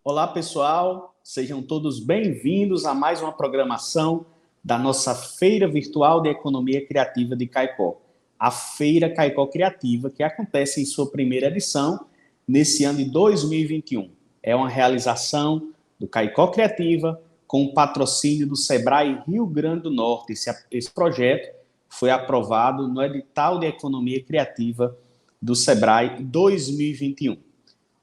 Olá, pessoal, sejam todos bem-vindos a mais uma programação da nossa Feira Virtual de Economia Criativa de Caicó, a Feira Caicó Criativa, que acontece em sua primeira edição nesse ano de 2021. É uma realização do Caicó Criativa com o patrocínio do Sebrae Rio Grande do Norte. Esse projeto foi aprovado no edital de Economia Criativa do Sebrae 2021.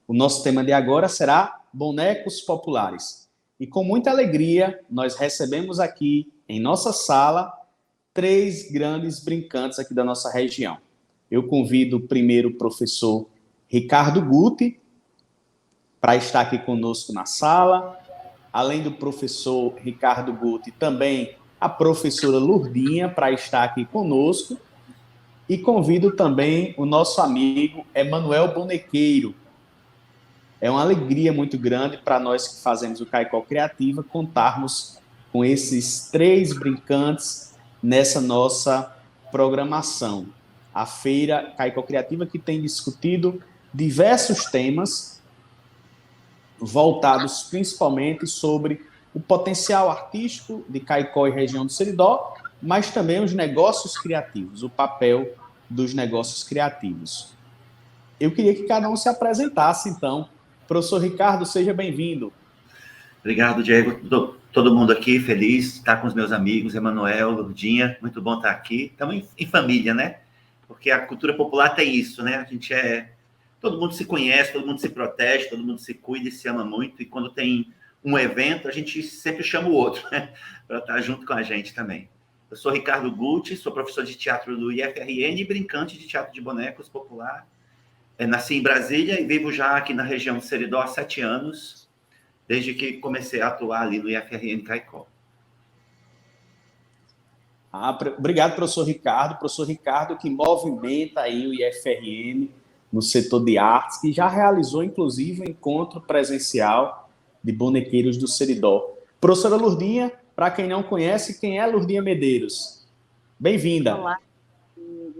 O nosso tema de agora será bonecos populares. E com muita alegria, nós recebemos aqui em nossa sala 3 grandes brincantes aqui da nossa região. Eu convido primeiro o professor Ricardo Guti para estar aqui conosco na sala. Além do professor Ricardo Guti, também a professora Lurdinha para estar aqui conosco. E convido também o nosso amigo Emanuel Bonequeiro. É uma alegria muito grande para nós que fazemos o Caicó Criativa contarmos com esses 3 brincantes nessa nossa programação. A Feira Caicó Criativa, que tem discutido diversos temas voltados principalmente sobre o potencial artístico de Caicó e região do Seridó, mas também os negócios criativos, o papel dos negócios criativos. Eu queria que cada um se apresentasse, então. Professor Ricardo, seja bem-vindo. Obrigado, Diego. Todo mundo aqui feliz de estar com os meus amigos, Emanuel, Lurdinha. Muito bom estar aqui. Estamos em família, né? Porque a cultura popular tem isso, né? Todo mundo se conhece, todo mundo se protege, todo mundo se cuida e se ama muito. E quando tem um evento, a gente sempre chama o outro, né? Para estar junto com a gente também. Eu sou Ricardo Guti, sou professor de teatro do IFRN e brincante de teatro de bonecos popular. Nasci em Brasília e vivo já aqui na região do Seridó há 7 anos, desde que comecei a atuar ali no IFRN Caicó. Obrigado, professor Ricardo. Professor Ricardo, que movimenta aí o IFRN no setor de artes, que já realizou, inclusive, um encontro presencial de bonequeiros do Seridó. Professora Lurdinha, para quem não conhece, quem é Lurdinha Medeiros? Bem-vinda. Olá.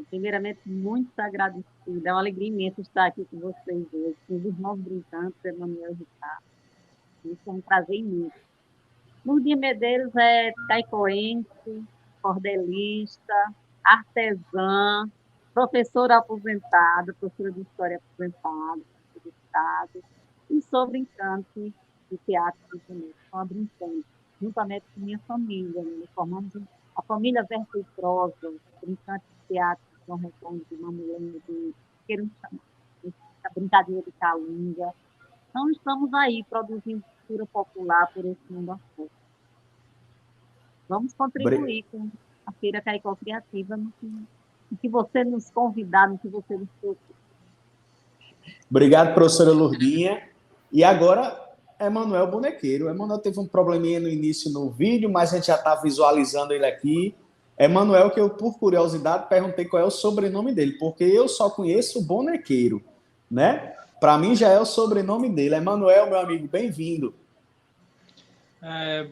Primeiramente, muito agradecida. É uma alegria imensa estar aqui com vocês hoje, com os irmãos brincantes, Emanuel e Ricardo. Isso é um prazer imenso. Lurdinha Medeiros é caicoense, cordelista, artesã, professora aposentada, professora de história aposentada, do Estado, e sou brincante de teatro de bonecos. Sou uma brincante, juntamente com minha família. Né? Formamos a família Verso e Prosa, brincante de teatro, João Redondo, de Mamulene, de queiram chamar, a brincadeira de Calunga. Então, estamos aí produzindo cultura popular por esse mundo afora. Vamos contribuir com a Feira Caicó Criativa no que você nos convidar, no que você nos propõe. Obrigado, professora Lurdinha. E agora, Emanuel Bonequeiro. Emanuel teve um probleminha no início no vídeo, mas a gente já está visualizando ele aqui. Emanuel, que eu, por curiosidade, perguntei qual é o sobrenome dele, porque eu só conheço o Bonequeiro, né? Para mim já é o sobrenome dele. Emanuel, meu amigo, bem-vindo.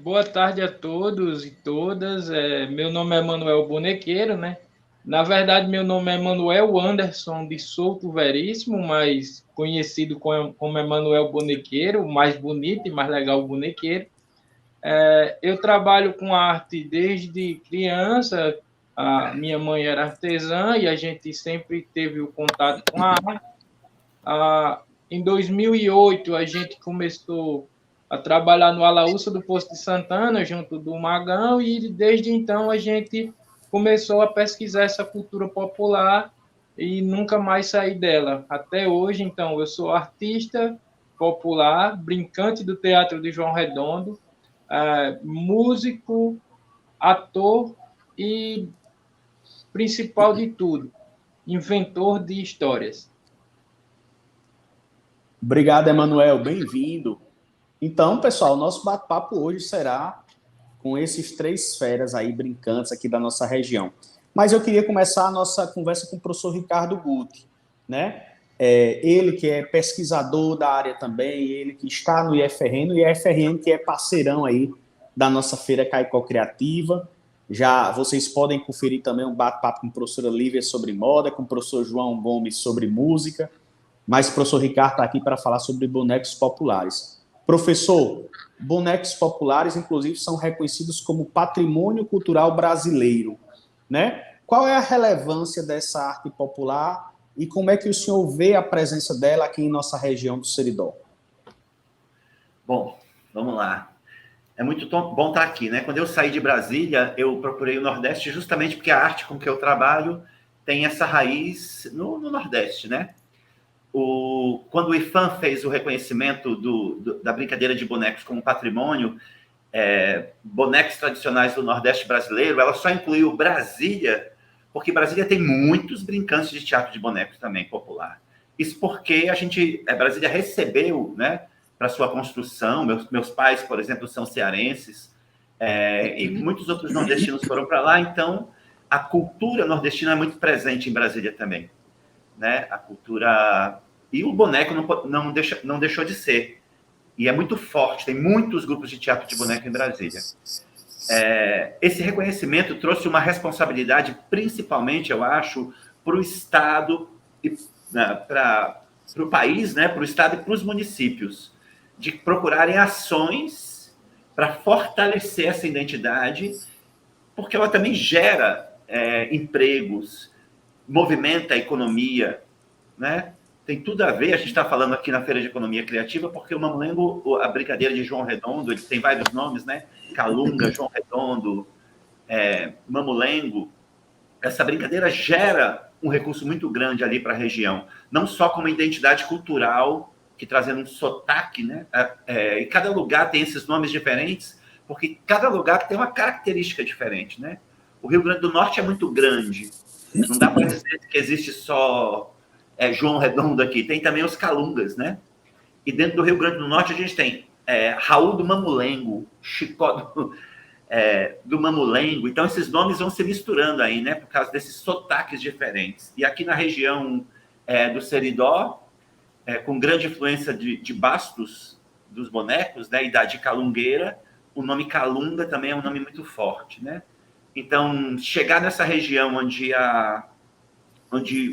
Boa tarde a todos e todas. Meu nome é Emanuel Bonequeiro, né? Na verdade, meu nome é Emanuel Anderson de Souto Veríssimo, mas conhecido como Emanuel Bonequeiro, mais bonito e mais legal Bonequeiro. Eu trabalho com arte desde criança. A minha mãe era artesã e a gente sempre teve o contato com a arte. Em 2008, a gente começou a trabalhar no Alaúça do Poço de Santana, junto do Magão, e desde então a gente começou a pesquisar essa cultura popular e nunca mais saí dela. Até hoje, então, eu sou artista popular, brincante do Teatro de João Redondo, músico, ator e, principal de tudo, inventor de histórias. Obrigado, Emanuel. Bem-vindo. Então, pessoal, nosso bate-papo hoje será com esses 3 feras aí brincantes aqui da nossa região. Mas eu queria começar a nossa conversa com o professor Ricardo Guti, né? Ele que é pesquisador da área também, ele que está no IFRN, o IFRN que é parceirão aí da nossa Feira Caicó Criativa. Já vocês podem conferir também um bate-papo com a professora Lívia sobre moda, com o professor João Gomes sobre música, mas o professor Ricardo está aqui para falar sobre bonecos populares. Professor, bonecos populares, inclusive, são reconhecidos como patrimônio cultural brasileiro, né? Qual é a relevância dessa arte popular e como é que o senhor vê a presença dela aqui em nossa região do Seridó? Bom, vamos lá. É muito bom estar aqui, né? Quando eu saí de Brasília, eu procurei o Nordeste justamente porque a arte com que eu trabalho tem essa raiz no Nordeste, né? Quando o IFAM fez o reconhecimento da brincadeira de bonecos como patrimônio, bonecos tradicionais do Nordeste brasileiro, ela só incluiu Brasília, porque Brasília tem muitos brincantes de teatro de bonecos também popular. Isso porque Brasília recebeu, né, para sua construção, meus pais, por exemplo, são cearenses, e muitos outros nordestinos foram para lá, então a cultura nordestina é muito presente em Brasília também, né? A cultura... E o boneco não deixou de ser. E é muito forte, tem muitos grupos de teatro de boneco em Brasília. Esse reconhecimento trouxe uma responsabilidade, principalmente, eu acho, para o Estado, para o país, né? Para o Estado e para os municípios, de procurarem ações para fortalecer essa identidade, porque ela também gera empregos, movimenta a economia, né? Tem tudo a ver, a gente está falando aqui na Feira de Economia Criativa, porque o Mamulengo, a brincadeira de João Redondo, ele tem vários nomes, né? Calunga, João Redondo, Mamulengo. Essa brincadeira gera um recurso muito grande ali para a região, não só como identidade cultural, que trazendo um sotaque, né? E cada lugar tem esses nomes diferentes, porque cada lugar tem uma característica diferente, né? O Rio Grande do Norte é muito grande, não dá para dizer que existe só João Redondo aqui, tem também os Calungas, né? E dentro do Rio Grande do Norte a gente tem Raul do Mamulengo, Chicó do Mamulengo. Então esses nomes vão se misturando aí, né? Por causa desses sotaques diferentes. E aqui na região do Seridó, com grande influência de Bastos, dos bonecos, né? E de Calungueira, o nome Calunga também é um nome muito forte, né? Então, chegar nessa região onde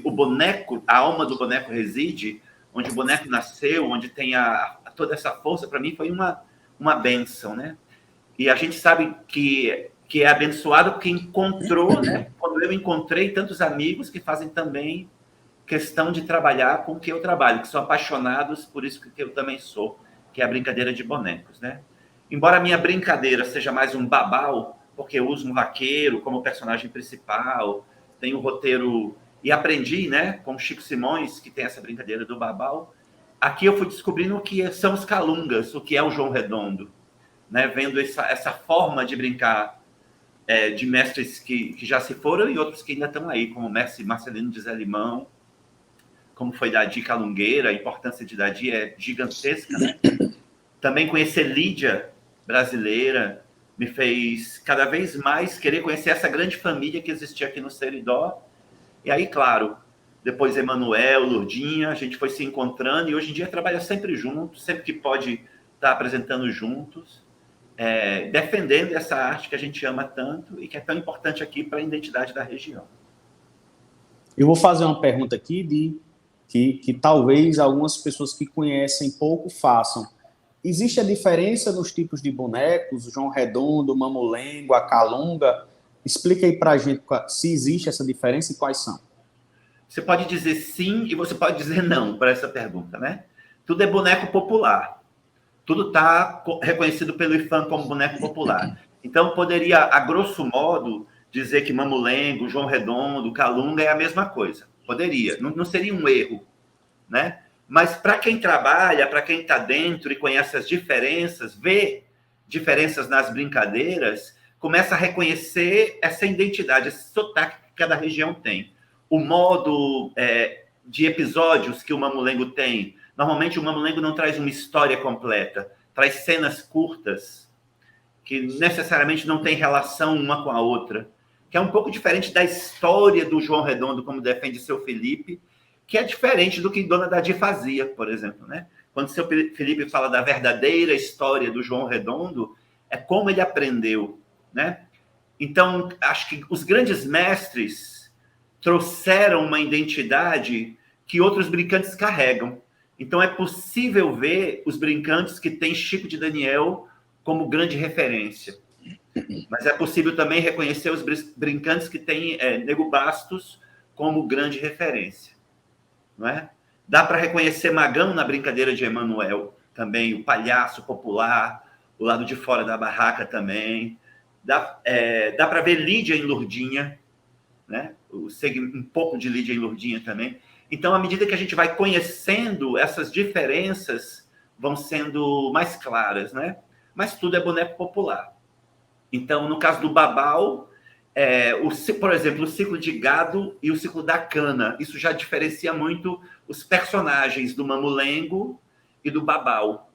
o boneco, a alma do boneco reside, onde o boneco nasceu, onde tem toda essa força, para mim foi uma bênção, né? E a gente sabe que é abençoado quem encontrou, né? Quando eu encontrei tantos amigos que fazem também questão de trabalhar com o que eu trabalho, que são apaixonados por isso que eu também sou, que é a brincadeira de bonecos, né? Embora a minha brincadeira seja mais um babau, porque eu uso um vaqueiro como personagem principal, tenho um roteiro... E aprendi, né, com o Chico Simões, que tem essa brincadeira do babau. Aqui eu fui descobrindo o que são os calungas, o que é o João Redondo, né, vendo essa forma de brincar de mestres que já se foram e outros que ainda estão aí, como o mestre Marcelino de Zé Limão, como foi Dadi Calungueira, a importância de Dadi é gigantesca, né? Também conhecer Lídia, brasileira, me fez cada vez mais querer conhecer essa grande família que existia aqui no Seridó. E aí, claro, depois Emanuel, Lourdinha, a gente foi se encontrando e hoje em dia trabalha sempre juntos, sempre que pode estar apresentando juntos, defendendo essa arte que a gente ama tanto e que é tão importante aqui para a identidade da região. Eu vou fazer uma pergunta aqui que talvez algumas pessoas que conhecem pouco façam. Existe a diferença nos tipos de bonecos, o João Redondo, o Mamulengo, a Calunga? Explica aí para a gente se existe essa diferença e quais são. Você pode dizer sim e você pode dizer não para essa pergunta, né? Tudo é boneco popular. Tudo está reconhecido pelo IFAM como boneco popular. Então, poderia, a grosso modo, dizer que Mamulengo, João Redondo, Calunga é a mesma coisa. Poderia. Não seria um erro, né? Mas para quem trabalha, para quem está dentro e conhece as diferenças, vê diferenças nas brincadeiras, começa a reconhecer essa identidade, esse sotaque que cada região tem. O modo de episódios que o Mamulengo tem. Normalmente, o Mamulengo não traz uma história completa, traz cenas curtas, que necessariamente não tem relação uma com a outra, que é um pouco diferente da história do João Redondo, como defende seu Felipe, que é diferente do que Dona Dadi fazia, por exemplo, né? Quando seu Felipe fala da verdadeira história do João Redondo, é como ele aprendeu, né? Então, acho que os grandes mestres trouxeram uma identidade que outros brincantes carregam. Então, é possível ver os brincantes que têm Chico de Daniel como grande referência. Mas é possível também reconhecer os brincantes que têm Nego Bastos como grande referência. Não é? Dá para reconhecer Magão na brincadeira de Emanuel também, o palhaço popular, o lado de fora da barraca também. Dá para ver Lídia em Lourdinha, né? Um pouco de Lídia em Lourdinha também. Então, à medida que a gente vai conhecendo, essas diferenças vão sendo mais claras, né? Mas tudo é boneco popular. Então, no caso do Babau, por exemplo, o ciclo de gado e o ciclo da cana, isso já diferencia muito os personagens do Mamulengo e do Babau,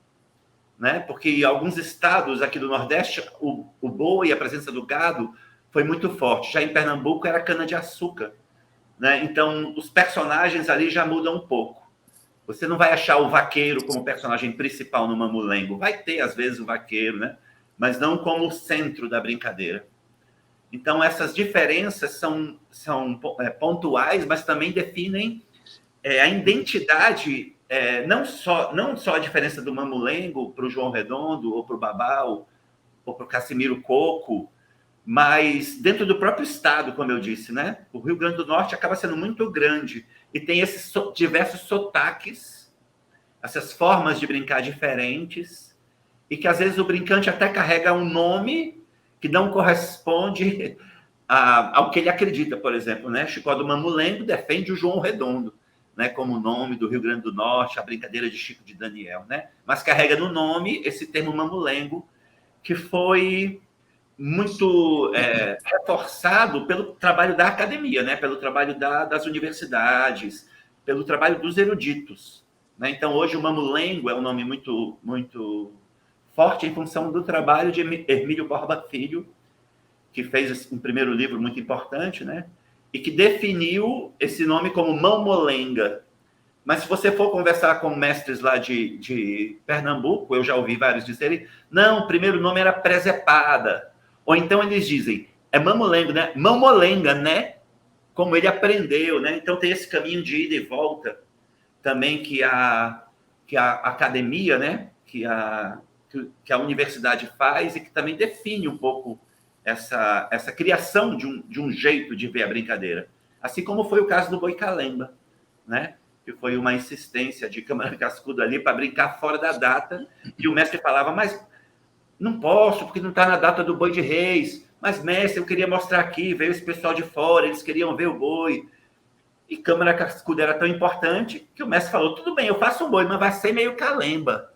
né? Porque em alguns estados aqui do Nordeste, o boi, a presença do gado, foi muito forte. Já em Pernambuco era cana-de-açúcar, né? Então, os personagens ali já mudam um pouco. Você não vai achar o vaqueiro como personagem principal no Mamulengo. Vai ter, às vezes, o vaqueiro, né? Mas não como o centro da brincadeira. Então, essas diferenças são pontuais, mas também definem a identidade, não só a diferença do Mamulengo para o João Redondo, ou para o Babau, ou para o Cassimiro Coco, mas dentro do próprio estado, como eu disse, né? O Rio Grande do Norte acaba sendo muito grande e tem esses diversos sotaques, essas formas de brincar diferentes, e que às vezes o brincante até carrega um nome que não corresponde ao que ele acredita, por exemplo, né? Chicó do Mamulengo defende o João Redondo, né? Como nome do Rio Grande do Norte, a brincadeira de Chico de Daniel, né? Mas carrega no nome esse termo Mamulengo, que foi muito reforçado pelo trabalho da academia, né? Pelo trabalho das universidades, pelo trabalho dos eruditos, né? Então, hoje o Mamulengo é um nome muito, muito forte em função do trabalho de Hermílio Borba Filho, que fez um primeiro livro muito importante, né? E que definiu esse nome como Mamolenga. Mas se você for conversar com mestres lá de Pernambuco, eu já ouvi vários dizerem, não, o primeiro nome era Presepada. Ou então eles dizem, é Mamulengo, né? Mamolenga, né? Como ele aprendeu, né? Então tem esse caminho de ida e volta também que a academia, né? Que a universidade faz e que também define um pouco essa criação de um jeito de ver a brincadeira. Assim como foi o caso do Boi Calemba, né? Que foi uma insistência de Câmara Cascudo ali para brincar fora da data, e o mestre falava, mas não posso, porque não está na data do Boi de Reis, mas mestre, eu queria mostrar aqui, veio esse pessoal de fora, eles queriam ver o boi, e Câmara Cascudo era tão importante, que o mestre falou, tudo bem, eu faço um boi, mas vai ser meio calemba.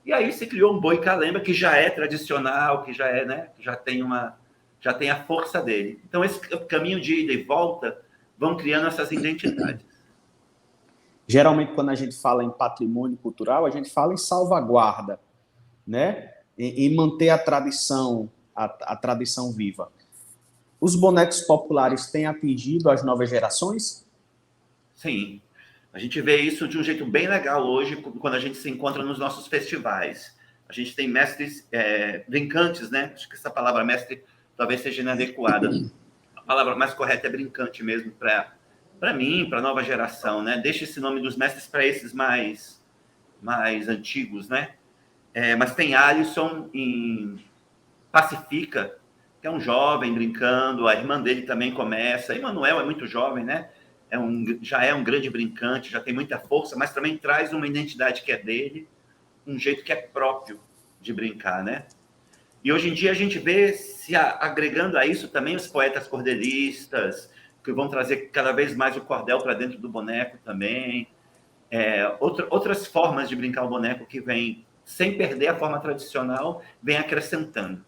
E aí se criou um boi calemba, que já é tradicional, que já é, né, já tem a força dele. Então, esse caminho de ida e volta vão criando essas identidades. Geralmente, quando a gente fala em patrimônio cultural, a gente fala em salvaguarda, né? Em manter a tradição viva. Os bonecos populares têm atingido as novas gerações? Sim. A gente vê isso de um jeito bem legal hoje, quando a gente se encontra nos nossos festivais. A gente tem mestres brincantes, né? Acho que essa palavra mestre talvez seja inadequada. A palavra mais correta é brincante mesmo, para mim, para a nova geração, né? Deixa esse nome dos mestres para esses mais antigos, né? Mas tem Alisson em Pacifica, que é um jovem brincando, a irmã dele também começa. Emanuel é muito jovem, né? Já é um grande brincante, já tem muita força, mas também traz uma identidade que é dele, um jeito que é próprio de brincar, né? E hoje em dia a gente vê se agregando a isso também os poetas cordelistas, que vão trazer cada vez mais o cordel para dentro do boneco também. Outras formas de brincar o boneco que vem, sem perder a forma tradicional, vem acrescentando.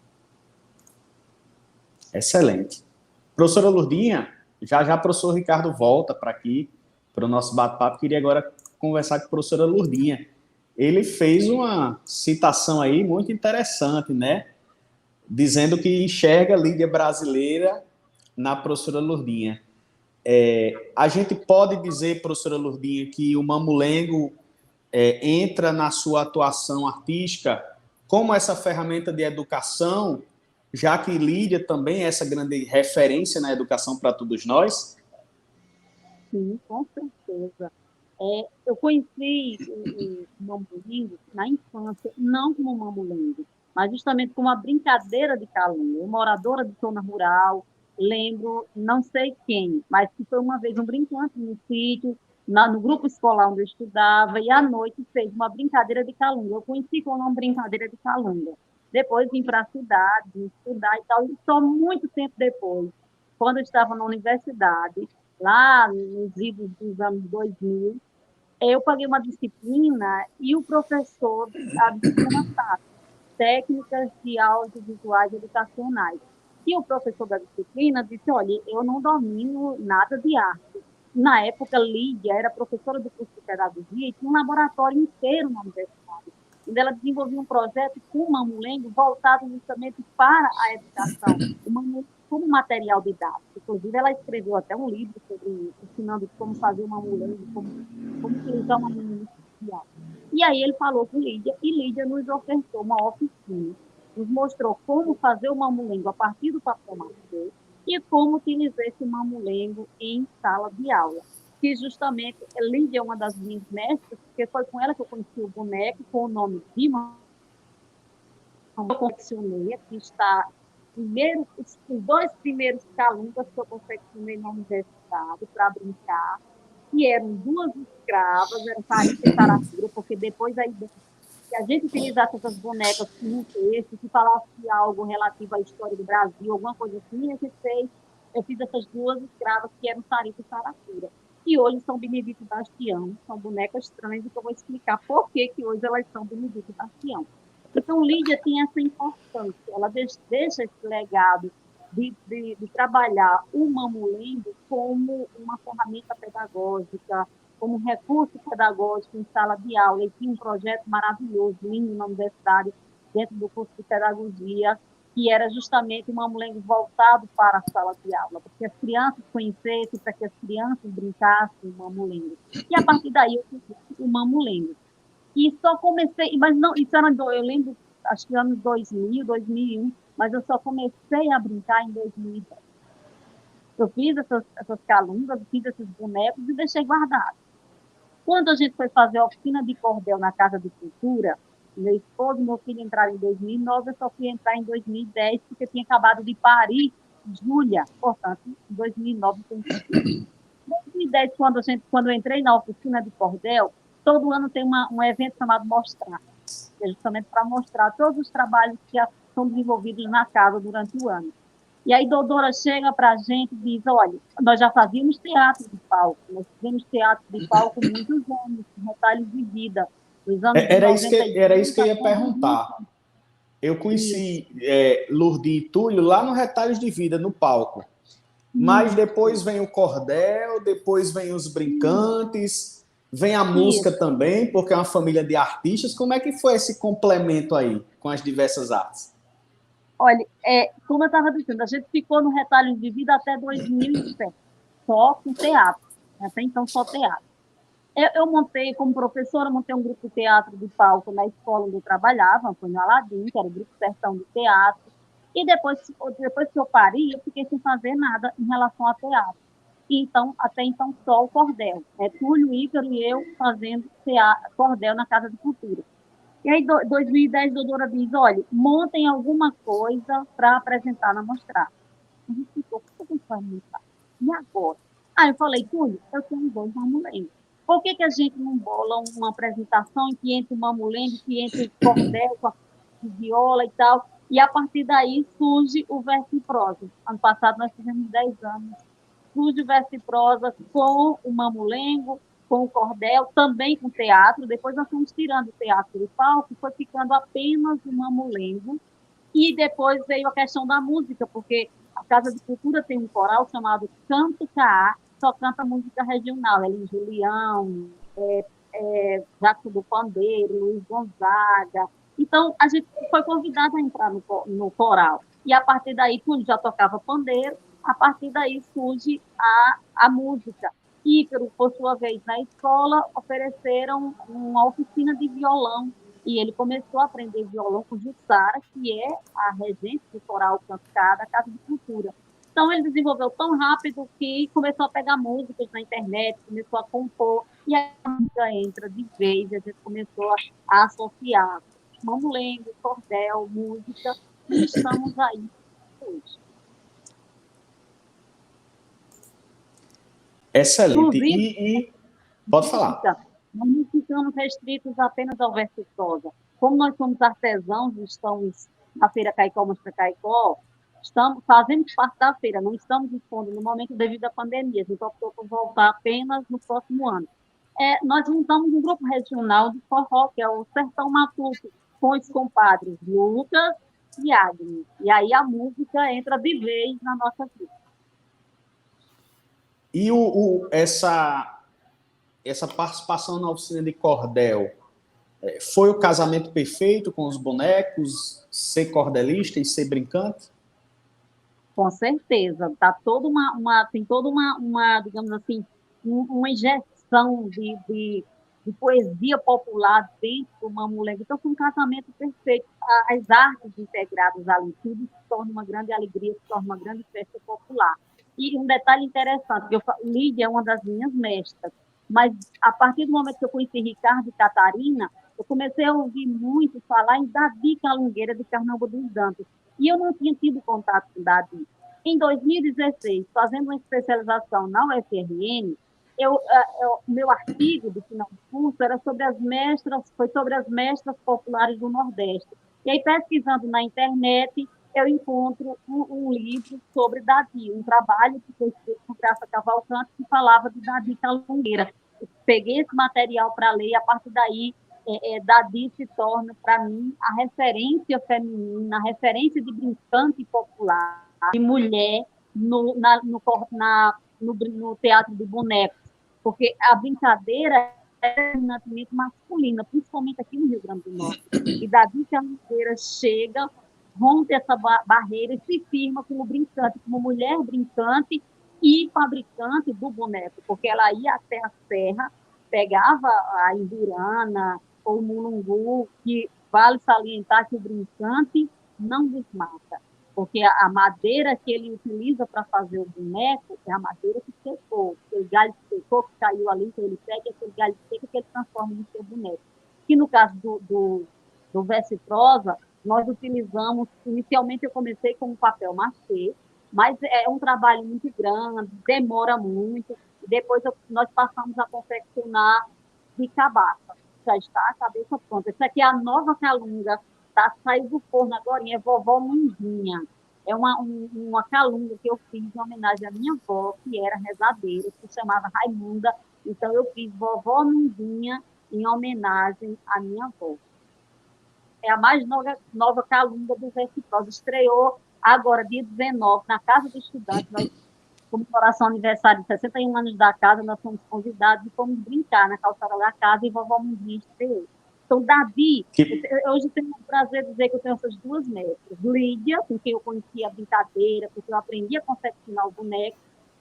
Excelente. Professora Lourdinha, já o professor Ricardo volta para aqui, para o nosso bate-papo. Queria agora conversar com a professora Lourdinha. Ele fez uma citação aí muito interessante, né? Dizendo que enxerga a Lídia brasileira na professora Lourdinha. A gente pode dizer, professora Lourdinha, que o Mamulengo entra na sua atuação artística como essa ferramenta de educação, já que Lídia também é essa grande referência na educação para todos nós? Sim, com certeza. Eu conheci o mamulengo na infância, não como mamulengo, mas justamente como uma brincadeira de calunga. Eu, moradora de zona rural, lembro, não sei quem, mas que foi uma vez um brincante no sítio, no grupo escolar onde eu estudava, e à noite fez uma brincadeira de calunga. Eu conheci como uma brincadeira de calunga. Depois vim para a cidade, estudar e tal, e só muito tempo depois, quando eu estava na universidade, lá nos idos dos anos 2000, eu paguei uma disciplina e o professor, a disciplina SAP, Técnicas de Audiovisuais Educacionais. E o professor da disciplina disse, olha, eu não domino nada de arte. Na época, Lídia era professora do curso de pedagogia e tinha um laboratório inteiro na universidade, onde ela desenvolvia um projeto com o Mamulengo voltado justamente para a educação, o Mamulengo como material didático. Inclusive, ela escreveu até um livro sobre isso, ensinando como fazer o Mamulengo, como utilizar o Mamulengo social. E aí ele falou com Lídia, e Lídia nos ofertou uma oficina, nos mostrou como fazer o mamulengo a partir do papel machê e como utilizar esse mamulengo em sala de aula. Que justamente, Lídia é uma das minhas mestras, porque foi com ela que eu conheci o boneco, com o nome de eu confeccionei, aqui está os 2 primeiros calungas que eu confeccionei na universidade para brincar, que eram 2 escravas, era Sarita e Saracura, porque depois aí, se a gente utilizasse essas bonecas com um texto, que falasse algo relativo à história do Brasil, alguma coisa assim, eu fiz essas 2 escravas que eram Sarita e Saracura. E hoje são Benedito e Bastião, são bonecas trans, e que eu vou explicar por que hoje elas são Benedito e Bastião. Então, Lídia tem essa importância, ela deixa esse legado de trabalhar o mamulengo como uma ferramenta pedagógica, como um recurso pedagógico em sala de aula. E tinha um projeto maravilhoso, lindo na universidade, dentro do curso de pedagogia, que era justamente o mamulengo voltado para a sala de aula, para que as crianças conhecessem, para que as crianças brincassem o mamulengo. E, a partir daí, eu fiz o mamulengo. E só comecei, mas não, isso era, eu lembro, acho que anos 2000, 2001, mas eu só comecei a brincar em 2010. Eu fiz essas calungas, fiz esses bonecos e deixei guardados. Quando a gente foi fazer a oficina de cordel na Casa de Cultura, meu esposo e meu filho entraram em 2009, eu só fui entrar em 2010, porque tinha acabado de parir Júlia, portanto, em 2009 foi em 2010, quando eu entrei na oficina de cordel, todo ano tem um evento chamado Mostrar, que é justamente para mostrar todos os trabalhos que são desenvolvidos na casa durante o ano. E aí, Dodora chega para a gente e diz, olha, nós já fazíamos teatro de palco, nós fizemos teatro de palco muitos anos, retalhos de vida, dos anos Era isso que eu ia perguntar. Eu Isso. conheci Lourdes e Túlio lá no Retalhos de Vida, no palco. Mas depois vem o cordel, depois vem os brincantes, vem a música também, porque é uma família de artistas. Como é que foi esse complemento aí com as diversas artes? Olha, como eu estava dizendo, a gente ficou no Retalho de Vida até 2007, só com teatro. Até então, só teatro. Eu montei, como professora, montei um grupo de teatro de palco na escola onde eu trabalhava, foi no Aladim, que era o Grupo Sertão de Teatro. E depois que eu parei, eu fiquei sem fazer nada em relação a teatro. E então, até então, só o cordel. Túlio, Ícaro e eu fazendo cordel na Casa de Cultura. E aí, em 2010, a doutora diz, olha, montem alguma coisa para apresentar na Mostrar. A gente ficou, o que a gente vai montar? E agora? Aí eu falei, Túlio, eu tenho 2 mamulengos. Por que a gente não bola uma apresentação em que entre o mamulengo, que entre o cordel, com a viola e tal, e a partir daí surge o verso e prosa. Ano passado nós tivemos 10 anos. Surge o verso e prosa com o mamulengo, com o cordel, também com teatro. Depois nós fomos tirando o teatro do palco, foi ficando apenas o mamulengo. E depois veio a questão da música, porque a Casa de Cultura tem um coral chamado Canto Caá, só canta música regional, Elis Julião, Jaco do Pandeiro, Luiz Gonzaga. Então, a gente foi convidada a entrar no coral. E a partir daí, tudo já tocava pandeiro, a partir daí surge a música. Ícaro, por sua vez, na escola, ofereceram uma oficina de violão, e ele começou a aprender violão com Jussara, que é a regente do coral Canto Caá da Casa de Cultura. Então, ele desenvolveu tão rápido que começou a pegar músicas na internet, começou a compor, e a música entra de vez, a gente começou a associar mamulengo, cordel, música, e estamos aí hoje. Excelente. Inclusive, E pode falar. nós não ficamos restritos apenas ao verso prosa. Como nós somos artesãos e estamos na Feira Caicó Mostra Caicó, fazemos parte da feira, não estamos expondo no momento devido à pandemia, a gente optou por voltar apenas no próximo ano. Nós montamos um grupo regional de forró, que é o Sertão Matuto, com os compadres Lucas e Agnes. E aí a música entra de vez na nossa vida. E essa participação na oficina de cordel, foi o casamento perfeito com os bonecos, ser cordelista e ser brincante? Com certeza. Tem toda uma, digamos assim, uma injeção de poesia popular dentro do mamulengo. Então, foi um casamento perfeito. As artes integradas ali, tudo se torna uma grande alegria, se torna uma grande festa popular. E um detalhe interessante, Lídia é uma das minhas mestras, mas a partir do momento que eu conheci Ricardo e Catarina, eu comecei a ouvir muito falar em Davi Calungueira, de Carnaúba dos Dantas. E eu não tinha tido contato com Em 2016, fazendo uma especialização na UFRN, meu artigo de final de curso era sobre as mestras populares do Nordeste. E aí, pesquisando na internet, eu encontro um livro sobre Davi, um trabalho que foi escrito por Graça Cavalcante, que falava de Davi Calungueira. Eu peguei esse material para ler, e a partir daí, Davi se torna, para mim, a referência feminina, a referência de brincante popular, de mulher no teatro de bonecos, porque a brincadeira é eminentemente masculina, principalmente aqui no Rio Grande do Norte. E Davi Calungueira chega, rompe essa barreira e se firma como brincante, como mulher brincante e fabricante do boneco, porque ela ia até a serra, pegava a imburana, ou mulungu, que vale salientar que o brincante não desmata, porque a madeira que ele utiliza para fazer o boneco é a madeira que secou, aquele galho que secou, que caiu ali, então ele pega aquele galho seco que ele transforma no seu boneco. Que no caso do verso e prosa, nós utilizamos, inicialmente eu comecei com um papel machê, mas é um trabalho muito grande, demora muito, e depois nós passamos a confeccionar de cabaça. Já está a cabeça pronta. Essa aqui é a nova calunga, está saindo do forno agora, é Vovó Mundinha. É uma calunga que eu fiz em homenagem à minha avó, que era rezadeira, que se chamava Raimunda. Então, eu fiz Vovó Mundinha em homenagem à minha avó. É a mais nova calunga do verso e prosa. Estreou agora, dia 19, na Casa do Estudante. Nós, comemoração aniversário de 61 anos da casa, nós fomos convidados e fomos brincar na calçada da casa e Vovó Mundinha estreou. Então, Davi, hoje tenho o prazer de dizer que eu tenho essas duas mestras. Lídia, com quem eu conheci a brincadeira, porque eu aprendi a confeccionar o boneco,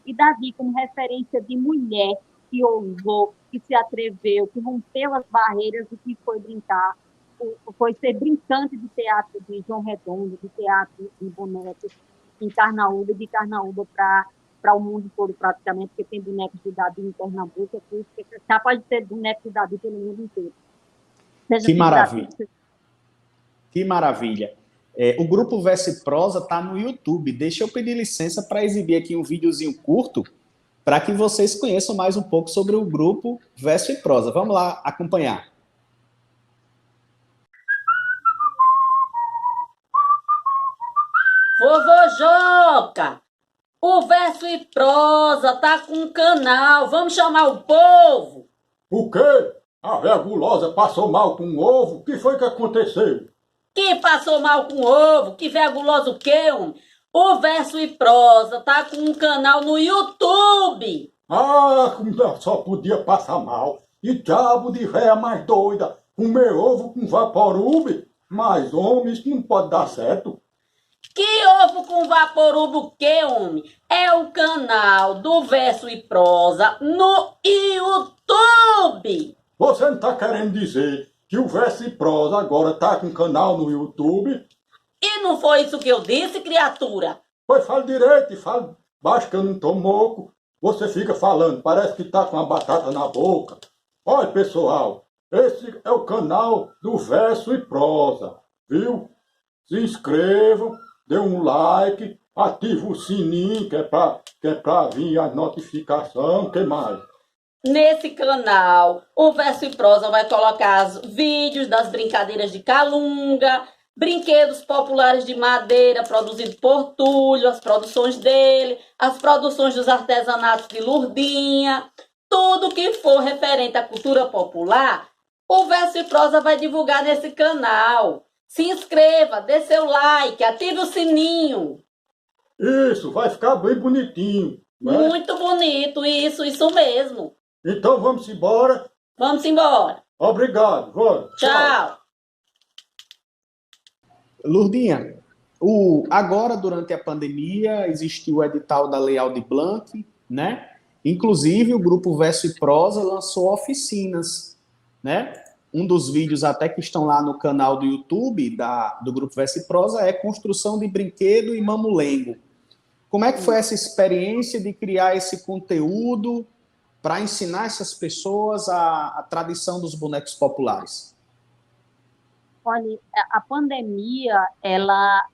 e Davi como referência de mulher que ousou, que se atreveu, que rompeu as barreiras e que foi brincar, foi ser brincante de teatro de João Redondo, de teatro de bonecos em Carnaúba, e de Carnaúba para o mundo todo praticamente, porque tem bonecos de Davi em Pernambuco, é capaz de ter bonecos de Davi pelo mundo inteiro. Que maravilha. Que maravilha. O grupo Verso e Prosa está no YouTube. Deixa eu pedir licença para exibir aqui um videozinho curto para que vocês conheçam mais um pouco sobre o grupo Verso e Prosa. Vamos lá acompanhar. Vovô Joca, o Verso e Prosa tá com um canal. Vamos chamar o povo. O quê? A véia gulosa passou mal com o ovo? O que foi que aconteceu? Quem passou mal com o ovo? Que véia gulosa o quê, homem? O Verso e Prosa tá com um canal no YouTube. Ah, só podia passar mal. E diabo de véia mais doida. Comer ovo com vaporub? Mas, homem, isso não pode dar certo. Que ovo com vaporub o quê, homem? É o canal do Verso e Prosa no YouTube. Você não tá querendo dizer que o Verso e Prosa agora tá com canal no YouTube? E não foi isso que eu disse, criatura? Pois fale direito e fale baixo que eu não tô moco. Você fica falando, parece que tá com uma batata na boca. Olha, pessoal, esse é o canal do Verso e Prosa, viu? Se inscrevam, dê um like, ative o sininho, que é pra vir a notificação, que mais? Nesse canal, o Verso e Prosa vai colocar os vídeos das brincadeiras de Calunga, brinquedos populares de madeira produzidos por Túlio, as produções dele, as produções dos artesanatos de Lurdinha, tudo que for referente à cultura popular, o Verso e Prosa vai divulgar nesse canal. Se inscreva, dê seu like, ative o sininho. Isso, vai ficar bem bonitinho, né? Muito bonito, isso mesmo. Então vamos embora. Vamos embora. Obrigado, vamos. Tchau. Lurdinha, agora, durante a pandemia, existiu o edital da Lei Aldir Blanc, né? Inclusive, o Grupo Verso e Prosa lançou oficinas, né? Um dos vídeos até que estão lá no canal do YouTube do Grupo Verso e Prosa é construção de brinquedo e mamulengo. Como é que foi essa experiência de criar esse conteúdo para ensinar essas pessoas a tradição dos bonecos populares? Olha, a pandemia, ela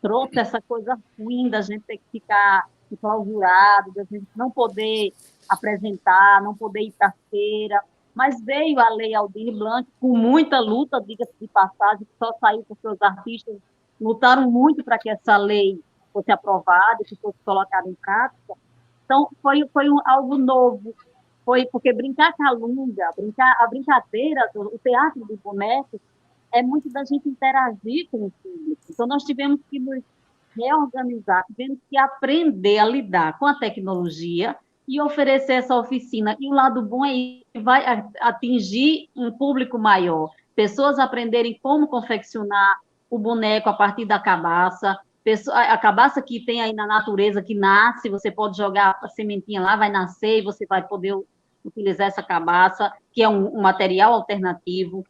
trouxe essa coisa ruim da gente ter que ficar enclausurado, da gente não poder apresentar, não poder ir para a feira, mas veio a Lei Aldir Blanc com muita luta, diga-se de passagem, que só saiu porque os artistas lutaram muito para que essa lei fosse aprovada, que fosse colocada em prática. Então, foi algo novo, foi porque brincar calunga, a brincadeira, o teatro de bonecos, é muito da gente interagir com o público. Então, nós tivemos que nos reorganizar, tivemos que aprender a lidar com a tecnologia e oferecer essa oficina. E o lado bom é que vai atingir um público maior. Pessoas aprenderem como confeccionar o boneco a partir da cabaça, a cabaça que tem aí na natureza, que nasce, você pode jogar a sementinha lá, vai nascer e você vai poder utilizar essa cabaça, que é um material alternativo.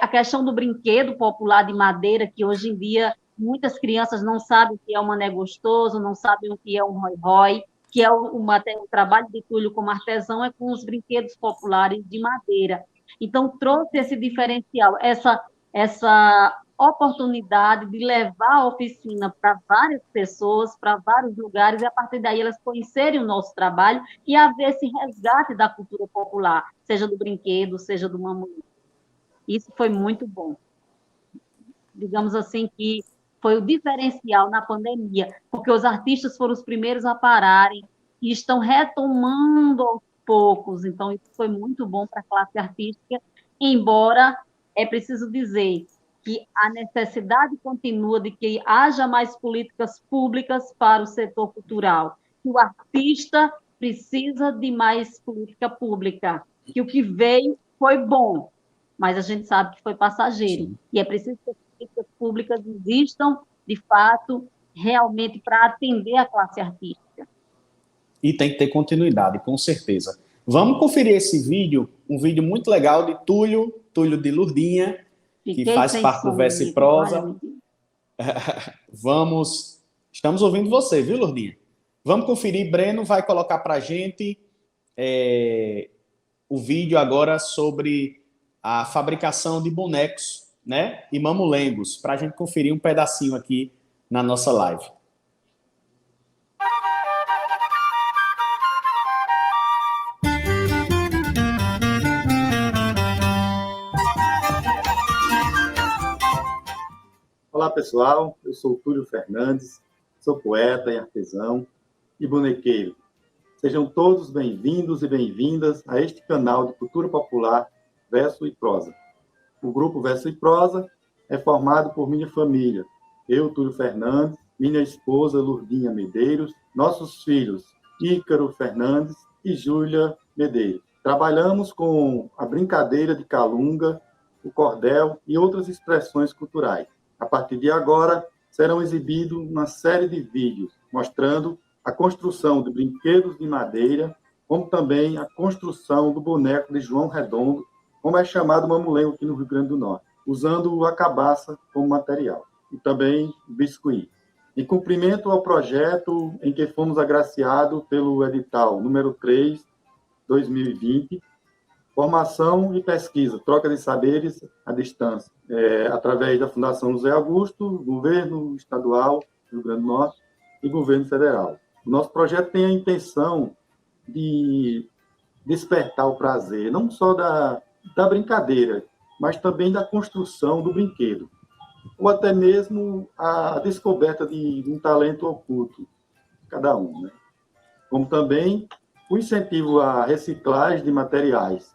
A questão do brinquedo popular de madeira, que hoje em dia muitas crianças não sabem o que é um mané gostoso, não sabem o que é um rói-rói, que é o trabalho de Túlio como artesão, é com os brinquedos populares de madeira. Então, trouxe esse diferencial, essa oportunidade de levar a oficina para várias pessoas, para vários lugares, e a partir daí elas conhecerem o nosso trabalho e haver esse resgate da cultura popular, seja do brinquedo, seja do mamulim. Isso foi muito bom. Digamos assim que foi o diferencial na pandemia, porque os artistas foram os primeiros a pararem e estão retomando aos poucos. Então, isso foi muito bom para a classe artística, embora é preciso dizer que a necessidade continua de que haja mais políticas públicas para o setor cultural, que o artista precisa de mais política pública, que o que veio foi bom, mas a gente sabe que foi passageiro. Sim. E é preciso que as políticas públicas existam, de fato, realmente para atender a classe artística. E tem que ter continuidade, com certeza. Vamos conferir esse vídeo, um vídeo muito legal de Túlio de Lurdinha, que faz parte do Verso e Prosa. Estamos ouvindo você, viu, Lurdinha? Vamos conferir, Breno vai colocar para a gente o vídeo agora sobre a fabricação de bonecos, né, e mamulengos, para a gente conferir um pedacinho aqui na nossa live. Olá, pessoal. Eu sou Túlio Fernandes, sou poeta e artesão e bonequeiro. Sejam todos bem-vindos e bem-vindas a este canal de cultura popular Verso e Prosa. O grupo Verso e Prosa é formado por minha família, eu, Túlio Fernandes, minha esposa, Lurdinha Medeiros, nossos filhos, Ícaro Fernandes e Júlia Medeiros. Trabalhamos com a brincadeira de calunga, o cordel e outras expressões culturais. A partir de agora, serão exibidos uma série de vídeos mostrando a construção de brinquedos de madeira, como também a construção do boneco de João Redondo, como é chamado mamulengo aqui no Rio Grande do Norte, usando a cabaça como material, e também biscuit. em cumprimento ao projeto em que fomos agraciados pelo edital número 3, 2020, formação e pesquisa, troca de saberes à distância, através da Fundação José Augusto, Governo Estadual do Rio Grande do Norte e Governo Federal. O nosso projeto tem a intenção de despertar o prazer, não só da brincadeira, mas também da construção do brinquedo, ou até mesmo a descoberta de um talento oculto, cada um, né? Como também o incentivo à reciclagem de materiais.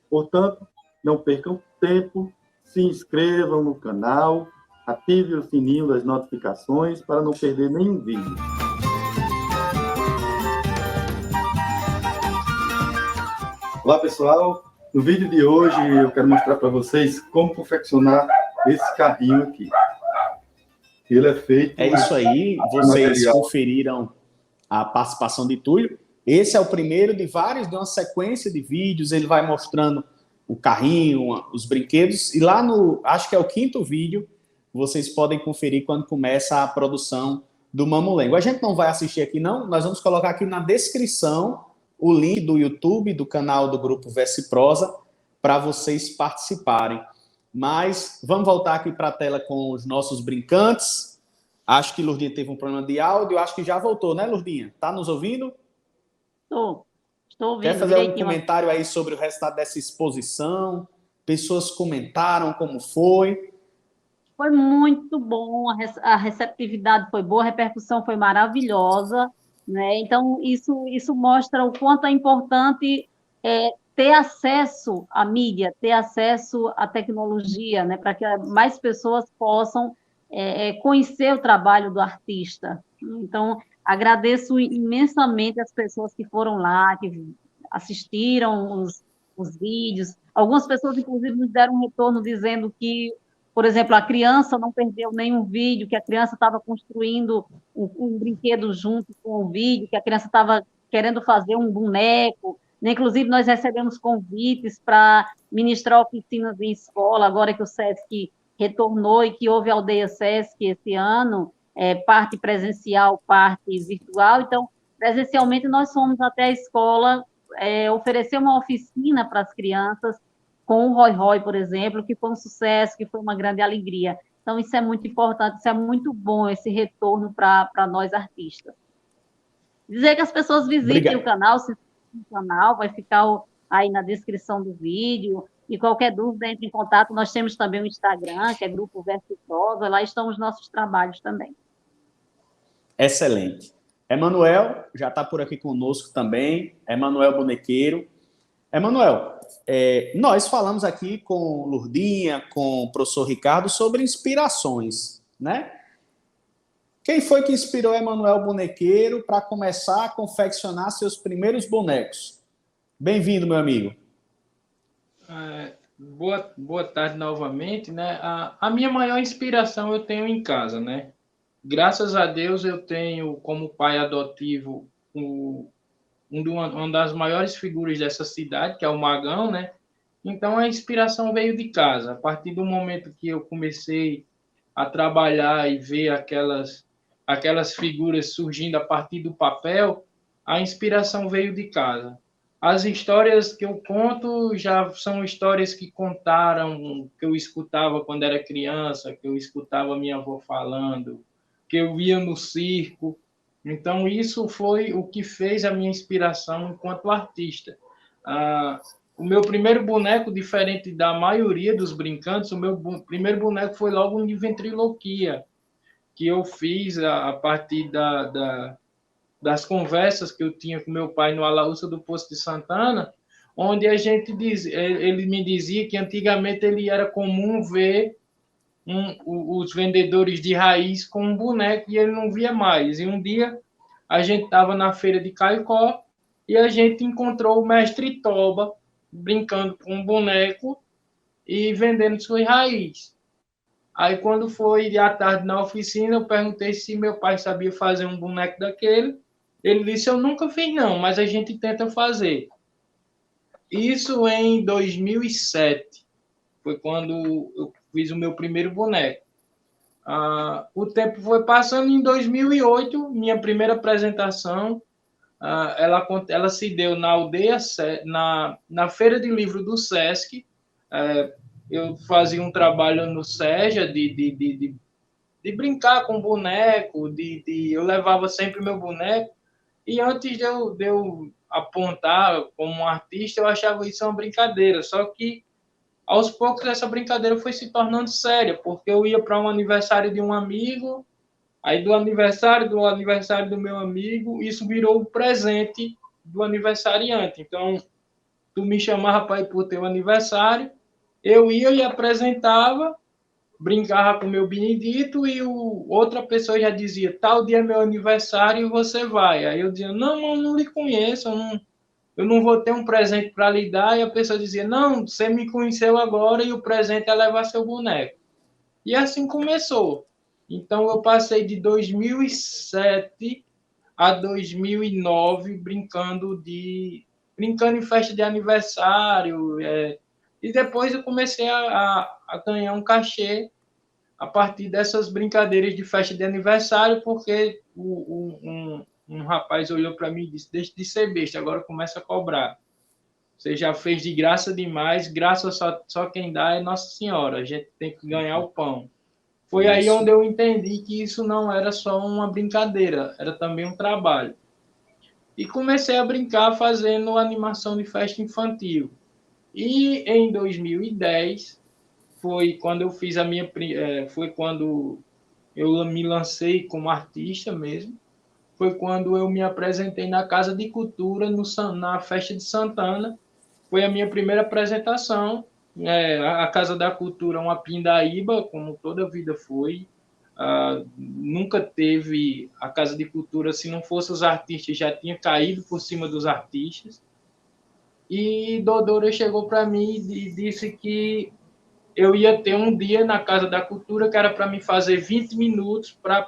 Portanto, não percam tempo, se inscrevam no canal, ative o sininho das notificações para não perder nenhum vídeo. Olá, pessoal! No vídeo de hoje eu quero mostrar para vocês como confeccionar esse carrinho aqui. Ele é feito... É isso aí, vocês conferiram a participação de Túlio. Esse é o primeiro de vários, de uma sequência de vídeos, ele vai mostrando o carrinho, os brinquedos, e lá no, acho que é o 5º vídeo, vocês podem conferir quando começa a produção do Mamulengo. A gente não vai assistir aqui não, nós vamos colocar aqui na descrição o link do YouTube, do canal do Grupo Verso e Prosa, para vocês participarem. Mas vamos voltar aqui para a tela com os nossos brincantes. Acho que Lourdinha teve um problema de áudio, acho que já voltou, né, Lourdinha? Está nos ouvindo? Estou ouvindo. Quer fazer algum comentário aí sobre o resultado dessa exposição? Pessoas comentaram como foi? Foi muito bom, a receptividade foi boa, a repercussão foi maravilhosa, né? Então, isso mostra o quanto é importante ter acesso à mídia, ter acesso à tecnologia, né? Para que mais pessoas possam conhecer o trabalho do artista. Então, agradeço imensamente as pessoas que foram lá, que assistiram os vídeos. Algumas pessoas, inclusive, nos deram um retorno dizendo que, por exemplo, a criança não perdeu nenhum vídeo, que a criança estava construindo um brinquedo junto com o vídeo, que a criança estava querendo fazer um boneco. Inclusive, nós recebemos convites para ministrar oficinas em escola, agora que o SESC retornou e que houve a Aldeia SESC esse ano, parte presencial, parte virtual. Então, presencialmente, nós fomos até a escola oferecer uma oficina para as crianças, com o Roy Roy, por exemplo, que foi um sucesso, que foi uma grande alegria. Então, isso é muito importante, isso é muito bom, esse retorno para nós artistas. Dizer que as pessoas visitem o canal, se inscrevam no canal, vai ficar aí na descrição do vídeo, e qualquer dúvida, entre em contato. Nós temos também o Instagram, que é Grupo Verso e Prosa, lá estão os nossos trabalhos também. Excelente. Emanuel já está por aqui conosco também, Emanuel Bonequeiro. Emanuel, nós falamos aqui com Lourdinha, com o professor Ricardo, sobre inspirações, né? Quem foi que inspirou Emanuel Bonequeiro para começar a confeccionar seus primeiros bonecos? Bem-vindo, meu amigo. Boa tarde novamente, né? A minha maior inspiração eu tenho em casa, né? Graças a Deus eu tenho como pai adotivo uma das maiores figuras dessa cidade, que é o Magão, né? Então, a inspiração veio de casa. A partir do momento que eu comecei a trabalhar e ver aquelas figuras surgindo a partir do papel, a inspiração veio de casa. As histórias que eu conto já são histórias que contaram, que eu escutava quando era criança, que eu escutava minha avó falando, que eu via no circo. Então, isso foi o que fez a minha inspiração enquanto artista. O meu primeiro boneco, diferente da maioria dos brincantes, o meu primeiro boneco foi logo um de ventriloquia, que eu fiz a partir das conversas que eu tinha com meu pai no Alaúça do Poço de Santana, onde ele me dizia que antigamente ele era comum ver os vendedores de raiz com um boneco e ele não via mais. E um dia a gente estava na feira de Caicó e a gente encontrou o mestre Toba brincando com um boneco e vendendo suas raízes. Aí, quando foi à tarde na oficina, eu perguntei se meu pai sabia fazer um boneco daquele. Ele disse, eu nunca fiz não, mas a gente tenta fazer. Isso em 2007. Foi quando eu fiz o meu primeiro boneco. O tempo foi passando. Em 2008, minha primeira apresentação, ela se deu na aldeia, na Feira de Livro do Sesc. Eu fazia um trabalho no SEJA de brincar com boneco, eu levava sempre meu boneco, e antes de eu apontar como um artista, eu achava isso uma brincadeira, só que aos poucos essa brincadeira foi se tornando séria, porque eu ia para um aniversário de um amigo, aí do aniversário do meu amigo, isso virou o presente do aniversariante. Então, tu me chamava para ir para o teu aniversário, eu ia e apresentava, brincava com o meu Benedito, e outra pessoa já dizia, tal dia é meu aniversário e você vai. Aí eu dizia, não, eu não lhe conheço, eu não vou ter um presente para lhe dar. E a pessoa dizia, não, você me conheceu agora e o presente é levar seu boneco. E assim começou. Então eu passei de 2007 a 2009 brincando em festa de aniversário. E depois eu comecei a ganhar um cachê a partir dessas brincadeiras de festa de aniversário, porque um rapaz olhou para mim e disse, deixa de ser besta, agora começa a cobrar. Você já fez de graça demais, graça só quem dá é Nossa Senhora, a gente tem que ganhar o pão. Foi Isso. aí onde eu entendi que isso não era só uma brincadeira, era também um trabalho. E comecei a brincar fazendo animação de festa infantil. E em 2010 foi quando eu fiz foi quando eu me lancei como artista mesmo. Foi quando eu me apresentei na Casa de Cultura, na Festa de Santana. Foi a minha primeira apresentação. A Casa da Cultura é uma pindaíba, como toda a vida foi. Nunca teve a Casa de Cultura, se não fosse os artistas, já tinha caído por cima dos artistas. E Dodora chegou para mim e disse que eu ia ter um dia na Casa da Cultura que era para me fazer 20 minutos para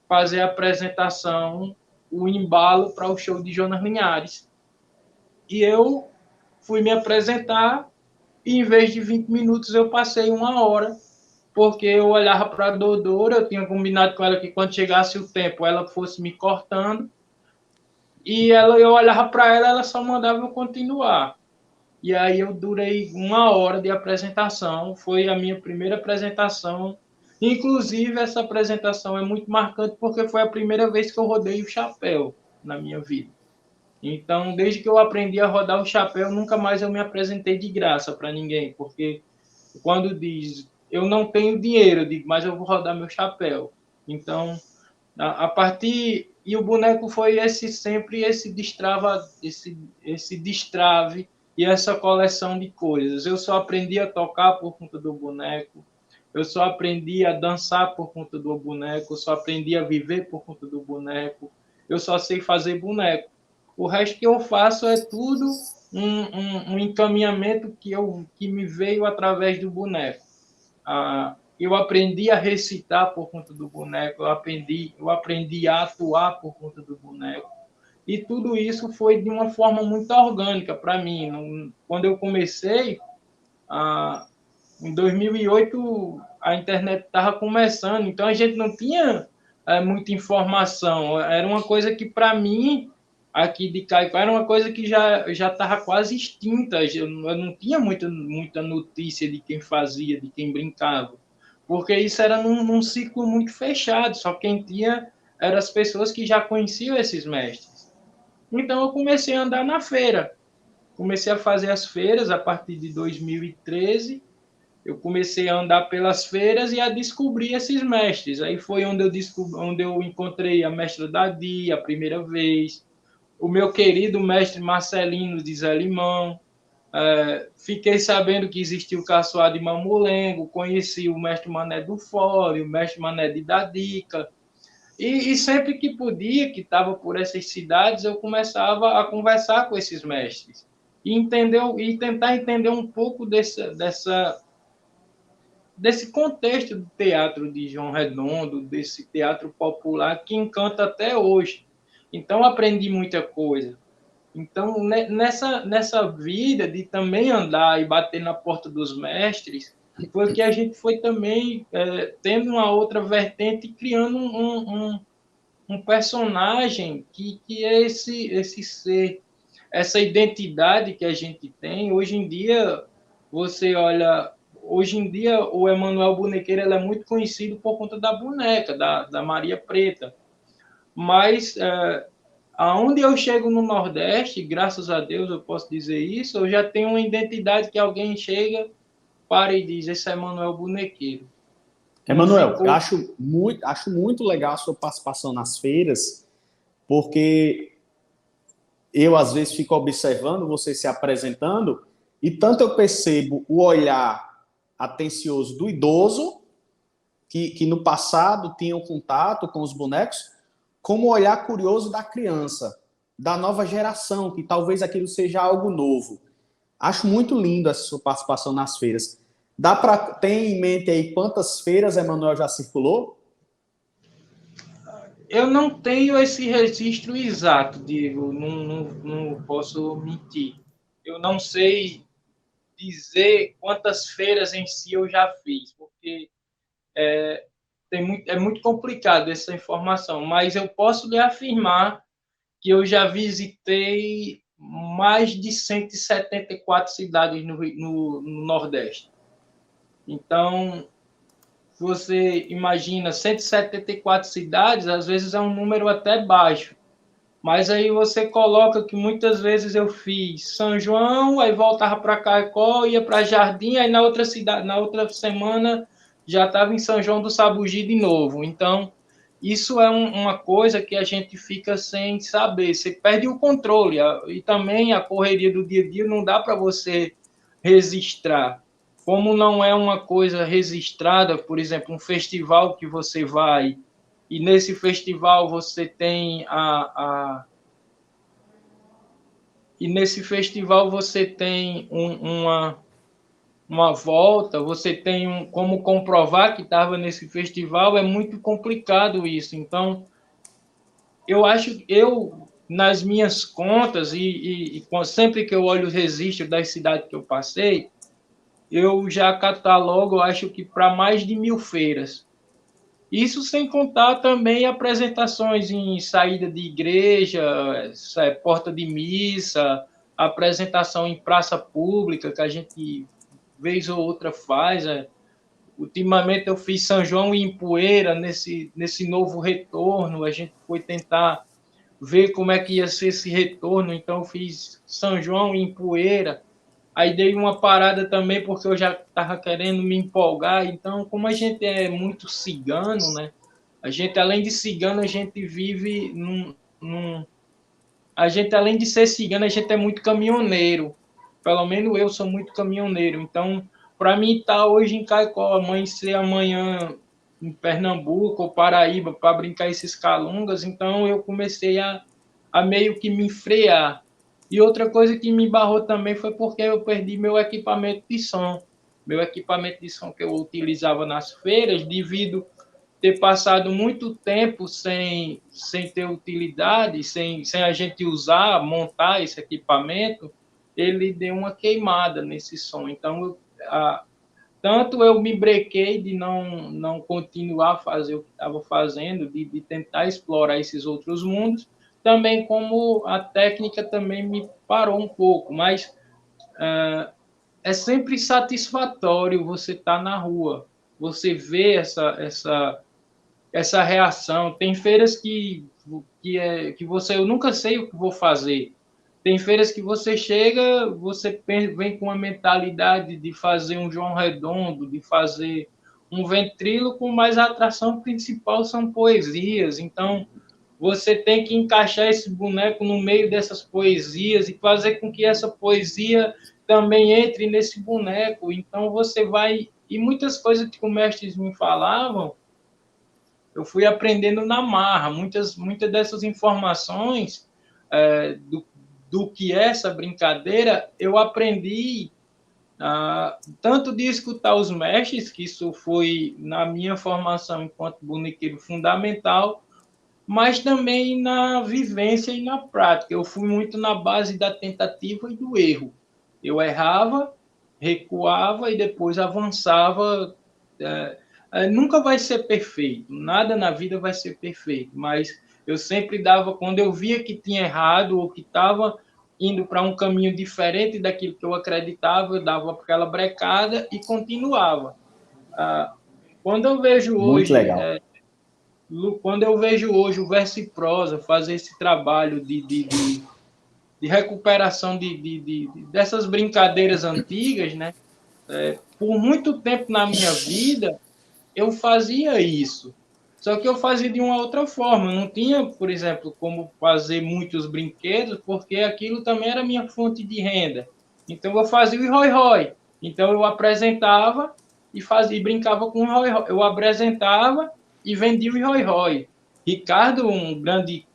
fazer a apresentação, o embalo para o show de Jonas Linhares. E eu fui me apresentar e, em vez de 20 minutos, eu passei 1 hora, porque eu olhava para a Dodora, eu tinha combinado com ela que quando chegasse o tempo ela fosse me cortando, e eu olhava para ela, ela só mandava eu continuar. E aí eu durei 1 hora de apresentação, foi a minha primeira apresentação. Inclusive, essa apresentação é muito marcante porque foi a primeira vez que eu rodei o chapéu na minha vida. Então, desde que eu aprendi a rodar o chapéu, nunca mais eu me apresentei de graça para ninguém, porque quando diz, eu não tenho dinheiro, eu digo, mas eu vou rodar meu chapéu. Então, a partir... E o boneco foi sempre esse destrave e essa coleção de coisas. Eu só aprendi a tocar por conta do boneco, eu só aprendi a dançar por conta do boneco, eu só aprendi a viver por conta do boneco, eu só sei fazer boneco. O resto que eu faço é tudo um encaminhamento que me veio através do boneco. Eu aprendi a recitar por conta do boneco, eu aprendi a atuar por conta do boneco. E tudo isso foi de uma forma muito orgânica para mim. Quando eu comecei, em 2008, a internet estava começando, então a gente não tinha muita informação. Era uma coisa que, para mim, aqui de Caicó, era uma coisa que já estava quase extinta. Eu não tinha muita notícia de quem fazia, de quem brincava, porque isso era num ciclo muito fechado, só quem tinha eram as pessoas que já conheciam esses mestres. Então, eu comecei a andar na feira. Comecei a fazer as feiras a partir de 2013. Eu comecei a andar pelas feiras e a descobrir esses mestres. Aí foi onde eu encontrei a mestra Dadi a primeira vez, o meu querido mestre Marcelino de Zé Limão. Fiquei sabendo que existia o Caçoar de Mamulengo, conheci o mestre Mané do Fole, o mestre Mané de Dadica. E sempre que podia, que estava por essas cidades, eu começava a conversar com esses mestres e tentar entender um pouco desse contexto do teatro de João Redondo, desse teatro popular que encanta até hoje. Então, aprendi muita coisa. Então, nessa vida de também andar e bater na porta dos mestres, foi que a gente foi também tendo uma outra vertente, criando um personagem que é esse ser, essa identidade que a gente tem. Hoje em dia, você olha, hoje em dia o Emanuel Bonequeiro ele é muito conhecido por conta da boneca, da Maria Preta, mas aonde eu chego no Nordeste, graças a Deus eu posso dizer isso, eu já tenho uma identidade que alguém chega, para e diz, esse é Emanuel Bonequeiro. Emanuel, eu acho muito legal a sua participação nas feiras, porque eu, às vezes, fico observando você se apresentando e tanto eu percebo o olhar atencioso do idoso, que no passado tinha um contato com os bonecos, como o olhar curioso da criança, da nova geração, que talvez aquilo seja algo novo. Acho muito lindo essa sua participação nas feiras. Tem em mente aí quantas feiras Emanuel já circulou? Eu não tenho esse registro exato, Diego, não posso mentir. Eu não sei dizer quantas feiras em si eu já fiz, porque é muito complicado essa informação, mas eu posso lhe afirmar que eu já visitei mais de 174 cidades no Nordeste. Então, você imagina 174 cidades, às vezes é um número até baixo. Mas aí você coloca que muitas vezes eu fiz São João, aí voltava para Caicó, ia para Jardim, aí na outra semana já estava em São João do Sabugi de novo. Então, isso é uma coisa que a gente fica sem saber, você perde o controle, e também a correria do dia a dia não dá para você registrar. Como não é uma coisa registrada, por exemplo, um festival que você vai, e nesse festival você tem uma volta, você tem como comprovar que estava nesse festival, é muito complicado isso. Então, eu acho que nas minhas contas, e sempre que eu olho os registros das cidades que eu passei, eu já catalogo, acho que para mais de 1.000 feiras. Isso sem contar também apresentações em saída de igreja, porta de missa, apresentação em praça pública, que a gente, vez ou outra, faz. Ultimamente eu fiz São João e Ipueira, nesse novo retorno, a gente foi tentar ver como é que ia ser esse retorno, então eu fiz São João e Ipueira. Aí dei uma parada também, porque eu já estava querendo me empolgar. Então, como a gente é muito cigano, né? A gente, além de cigano, a gente vive A gente, além de ser cigano, a gente é muito caminhoneiro. Pelo menos eu sou muito caminhoneiro. Então, para mim estar hoje em Caicó, amanhecer amanhã em Pernambuco ou Paraíba para brincar esses calungas, então eu comecei a meio que me frear. E outra coisa que me barrou também foi porque eu perdi meu equipamento de som. Meu equipamento de som que eu utilizava nas feiras, devido ter passado muito tempo sem ter utilidade, sem a gente usar, montar esse equipamento, ele deu uma queimada nesse som. Então, tanto eu me brequei de não continuar a fazer o que estava fazendo, de tentar explorar esses outros mundos, também como a técnica também me parou um pouco, mas é sempre satisfatório você estar na rua, você vê essa reação. Tem feiras que eu nunca sei o que vou fazer. Tem feiras que você chega, você vem com a mentalidade de fazer um João Redondo, de fazer um ventríloco, mas a atração principal são poesias. Então, você tem que encaixar esse boneco no meio dessas poesias e fazer com que essa poesia também entre nesse boneco. Então, você vai... E muitas coisas que os mestres me falavam, eu fui aprendendo na marra. Muitas dessas informações do que é essa brincadeira, eu aprendi tanto de escutar os mestres, que isso foi na minha formação enquanto bonequeiro fundamental, mas também na vivência e na prática. Eu fui muito na base da tentativa e do erro. Eu errava, recuava e depois avançava. Nunca vai ser perfeito, nada na vida vai ser perfeito, mas eu sempre dava, quando eu via que tinha errado ou que estava indo para um caminho diferente daquilo que eu acreditava, eu dava aquela brecada e continuava. Quando eu vejo Muito hoje, legal. quando eu vejo hoje o Verso e Prosa fazer esse trabalho de recuperação dessas brincadeiras antigas, né? Por muito tempo na minha vida, eu fazia isso. Só que eu fazia de uma outra forma. Eu não tinha, por exemplo, como fazer muitos brinquedos, porque aquilo também era minha fonte de renda. Então eu fazia o rói-rói. Então eu apresentava e fazia, e brincava com o rói-rói. Eu apresentava e vendia o rói-rói. Ricardo, um grande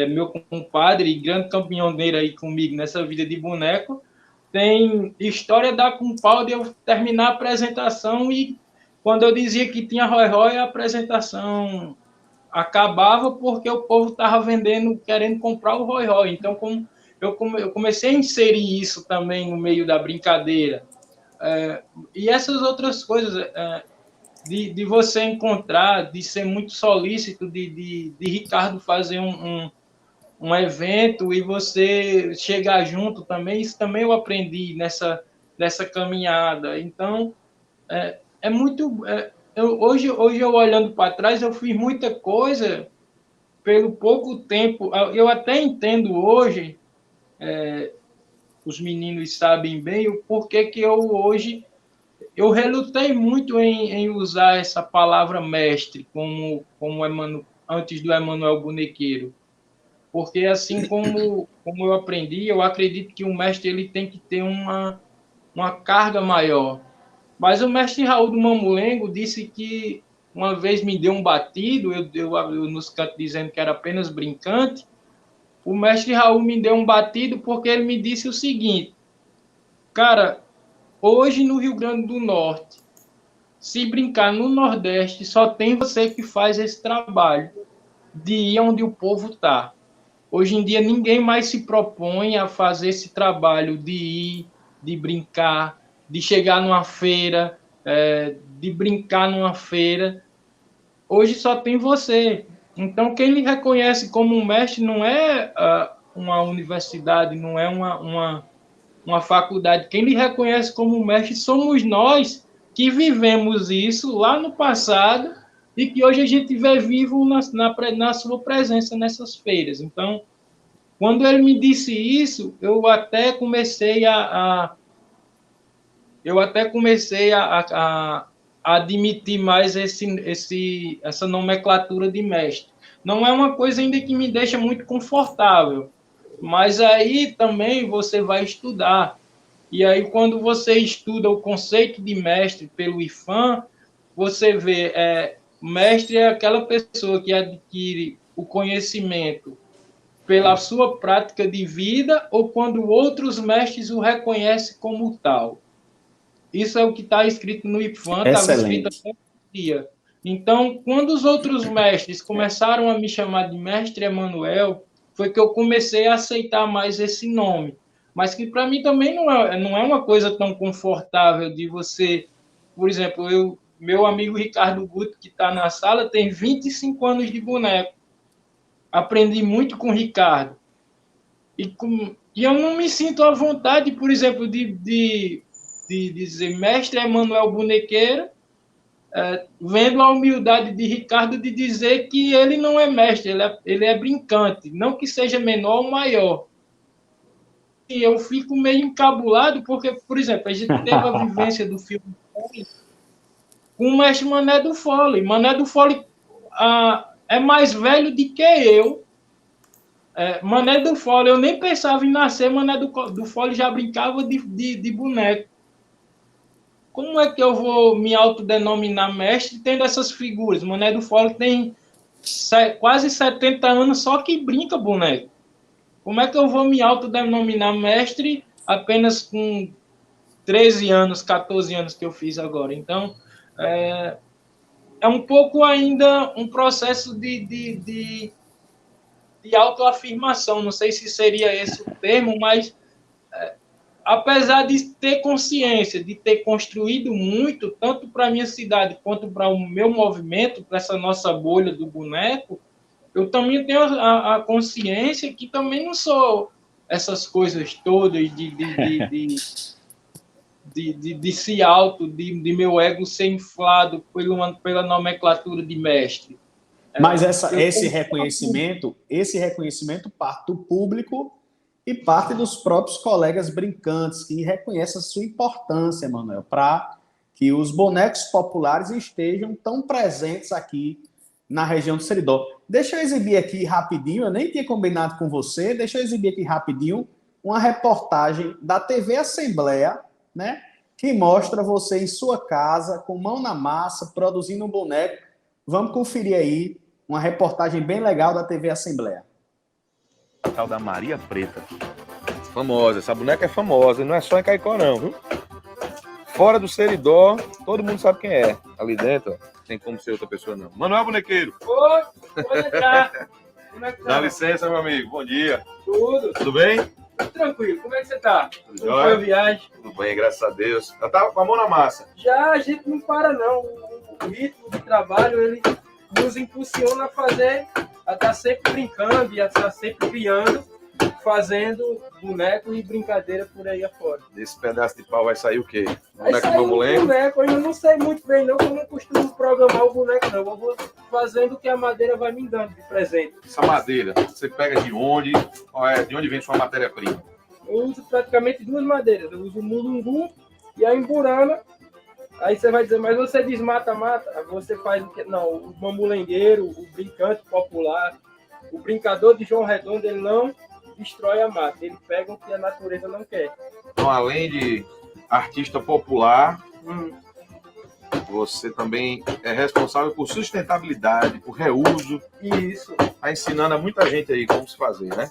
meu compadre e grande caminhoneiro aí comigo nessa vida de boneco, tem história da com pau de eu terminar a apresentação e quando eu dizia que tinha rói-rói, a apresentação acabava porque o povo estava vendendo, querendo comprar o rói-rói. Então, como eu comecei a inserir isso também no meio da brincadeira. E essas outras coisas, de você encontrar, de ser muito solícito, de Ricardo fazer um evento e você chegar junto também, isso também eu aprendi nessa caminhada. Então, é muito. Hoje eu olhando para trás, eu fiz muita coisa pelo pouco tempo. Eu até entendo hoje, os meninos sabem bem o porquê que eu hoje. Eu relutei muito em usar essa palavra mestre antes do Emanuel Bonequeiro. Porque assim como eu aprendi, eu acredito que o mestre ele tem que ter uma carga maior. Mas o mestre Raul do Mamulengo disse que uma vez me deu um batido, eu nos cantos dizendo que era apenas brincante, o mestre Raul me deu um batido porque ele me disse o seguinte, cara, hoje no Rio Grande do Norte, se brincar no Nordeste, só tem você que faz esse trabalho de ir onde o povo está. Hoje em dia ninguém mais se propõe a fazer esse trabalho de ir, de brincar, de chegar numa feira, de brincar numa feira. Hoje só tem você. Então, quem lhe reconhece como um mestre não é uma universidade, não é uma faculdade. Quem lhe reconhece como um mestre somos nós que vivemos isso lá no passado e que hoje a gente vê vivo na sua presença nessas feiras. Então, quando ele me disse isso, eu até comecei a admitir mais essa nomenclatura de mestre. Não é uma coisa ainda que me deixa muito confortável, mas aí também você vai estudar. E aí, quando você estuda o conceito de mestre pelo IFAM, você vê, mestre é aquela pessoa que adquire o conhecimento pela sua prática de vida ou quando outros mestres o reconhecem como tal. Isso é o que está escrito no IFAM, estava escrito até um dia. Então, quando os outros mestres começaram a me chamar de mestre Emanuel, foi que eu comecei a aceitar mais esse nome. Mas que para mim também não é uma coisa tão confortável de você... Por exemplo, meu amigo Ricardo Guto, que está na sala, tem 25 anos de boneco. Aprendi muito com o Ricardo. E eu não me sinto à vontade, por exemplo, de dizer mestre Emanuel Bonequeiro, vendo a humildade de Ricardo de dizer que ele não é mestre, ele é brincante, não que seja menor ou maior. E eu fico meio encabulado, porque, por exemplo, a gente teve a vivência do filme com o mestre Mané do Fole. Mané do Fole é mais velho do que eu. Mané do Fole, eu nem pensava em nascer, Mané do Fole já brincava de boneco. Como é que eu vou me autodenominar mestre tendo essas figuras? Mané do Fole tem quase 70 anos só que brinca boneco. Como é que eu vou me autodenominar mestre apenas com 13 anos, 14 anos que eu fiz agora? Então, é um pouco ainda um processo de autoafirmação. Não sei se seria esse o termo, mas apesar de ter consciência, de ter construído muito, tanto para a minha cidade quanto para o meu movimento, para essa nossa bolha do boneco, eu também tenho a consciência que também não sou essas coisas todas de se alto, de meu ego ser inflado pela nomenclatura de mestre. Mas esse reconhecimento parte do público e parte dos próprios colegas brincantes, que reconhecem a sua importância, Manuel, para que os bonecos populares estejam tão presentes aqui na região do Seridó. Deixa eu exibir aqui rapidinho, eu nem tinha combinado com você, deixa eu exibir aqui rapidinho uma reportagem da TV Assembleia, né, que mostra você em sua casa, com mão na massa, produzindo um boneco. Vamos conferir aí uma reportagem bem legal da TV Assembleia. A tal da Maria Preta. Famosa, essa boneca é famosa, e não é só em Caicó não, viu? Fora do Seridó, todo mundo sabe quem é. Ali dentro, ó, tem como ser outra pessoa não. Manuel Bonequeiro. Oi, pode entrar. Como é que tá? Dá licença, meu amigo. Bom dia. Tudo bem? tranquilo. Como é que você tá? Tudo Como foi a viagem? Tudo bem, graças a Deus. Já tava com a mão na massa. Já a gente não para não. O ritmo de trabalho, ele nos impulsiona a estar sempre brincando e a estar sempre criando, fazendo boneco e brincadeira por aí afora. Desse pedaço de pau vai sair o quê? Boneco do mamulengo? Boneco, eu não sei muito bem não, porque eu não costumo programar o boneco não. Eu vou fazendo o que a madeira vai me dando de presente. Essa madeira, você pega de onde? De onde vem sua matéria-prima? Eu uso praticamente duas madeiras. Eu uso o mulungu e a imburana. Aí você vai dizer, mas você desmata-mata? Você faz o que? Não, o mamulengueiro, o brincante popular, o brincador de João Redondo, ele não destrói a mata. Ele pega o que a natureza não quer. Então, além de artista popular, você também é responsável por sustentabilidade, por reuso. Isso. Está ensinando a muita gente aí como se fazer, né?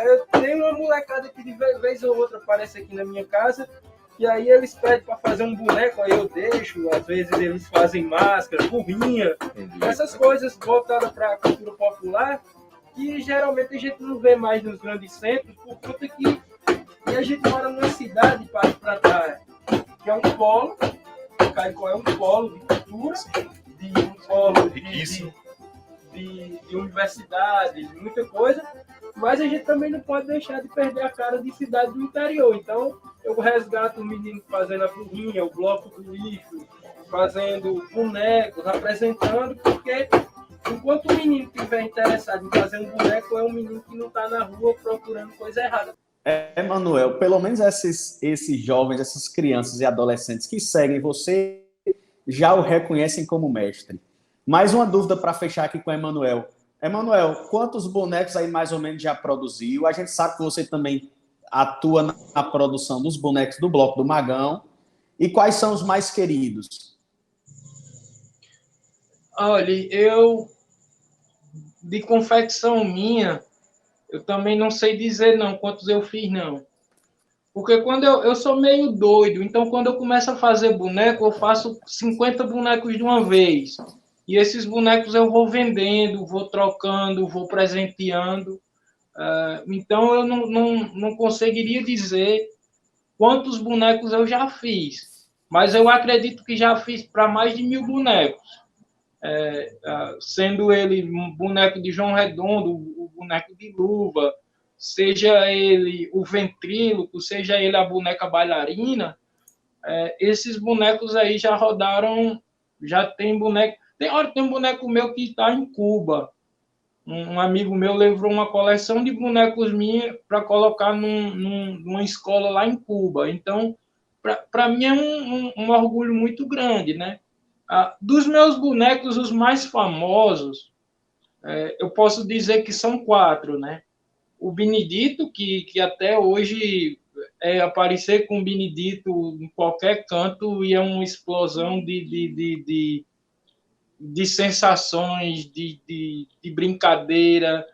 Eu tenho uma molecada que de vez ou outra aparece aqui na minha casa, e aí eles pedem para fazer um boneco, aí eu deixo, às vezes eles fazem máscara, burrinha, essas coisas voltadas para a cultura popular, que geralmente a gente não vê mais nos grandes centros, por conta que a gente mora numa cidade para trás, que é um polo, Caicó é um polo de cultura, de um polo de universidade, de muita coisa, mas a gente também não pode deixar de perder a cara de cidade do interior. Então, eu resgato o menino fazendo a burrinha, o bloco do lixo, fazendo bonecos, apresentando, porque enquanto o menino estiver interessado em fazer um boneco, é um menino que não está na rua procurando coisa errada. Manuel, pelo menos esses jovens, essas crianças e adolescentes que seguem você já o reconhecem como mestre. Mais uma dúvida para fechar aqui com o Emanuel. Emanuel, quantos bonecos aí mais ou menos já produziu? A gente sabe que você também atua na produção dos bonecos do Bloco do Magão. E quais são os mais queridos? Olha, de confecção minha, eu também não sei dizer não quantos eu fiz, não. Porque quando eu sou meio doido, então quando eu começo a fazer boneco, eu faço 50 bonecos de uma vez. E esses bonecos eu vou vendendo, vou trocando, vou presenteando. Então eu não conseguiria dizer quantos bonecos eu já fiz. Mas eu acredito que já fiz para mais de 1000 bonecos. Sendo ele um boneco de João Redondo, o boneco de luva, seja ele o ventríloco, seja ele a boneca bailarina, esses bonecos aí já rodaram, já tem boneco. Tem um boneco meu que está em Cuba. Um amigo meu levou uma coleção de bonecos minha para colocar numa escola lá em Cuba. Então, para mim é um orgulho muito grande, né? Dos meus bonecos, os mais famosos, eu posso dizer que são 4, né? O Benedito, que até hoje aparecer com o Benedito em qualquer canto e é uma explosão de sensações, de brincadeira.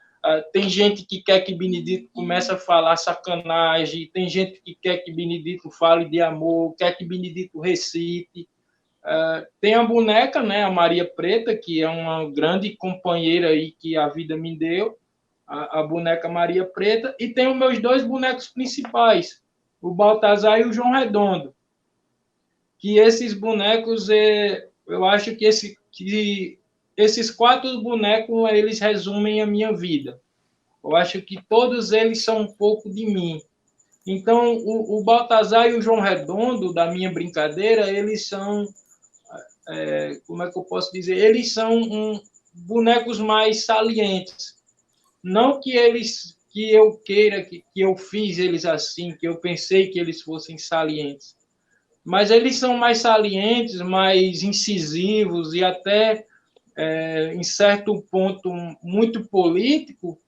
Tem gente que quer que Benedito comece a falar sacanagem, tem gente que quer que Benedito fale de amor, quer que Benedito recite. Tem a boneca, né, a Maria Preta, que é uma grande companheira aí que a vida me deu, a boneca Maria Preta, e tem os meus 2 bonecos principais, o Baltazar e o João Redondo. Que esses bonecos, eu acho que esses 4 bonecos, eles resumem a minha vida. Eu acho que todos eles são um pouco de mim. Então, o Baltazar e o João Redondo, da minha brincadeira, eles são, como é que eu posso dizer? Eles são bonecos mais salientes. Não que eu queira, que eu fiz eles assim, que eu pensei que eles fossem salientes. Mas eles são mais salientes, mais incisivos e até, em certo ponto, muito político,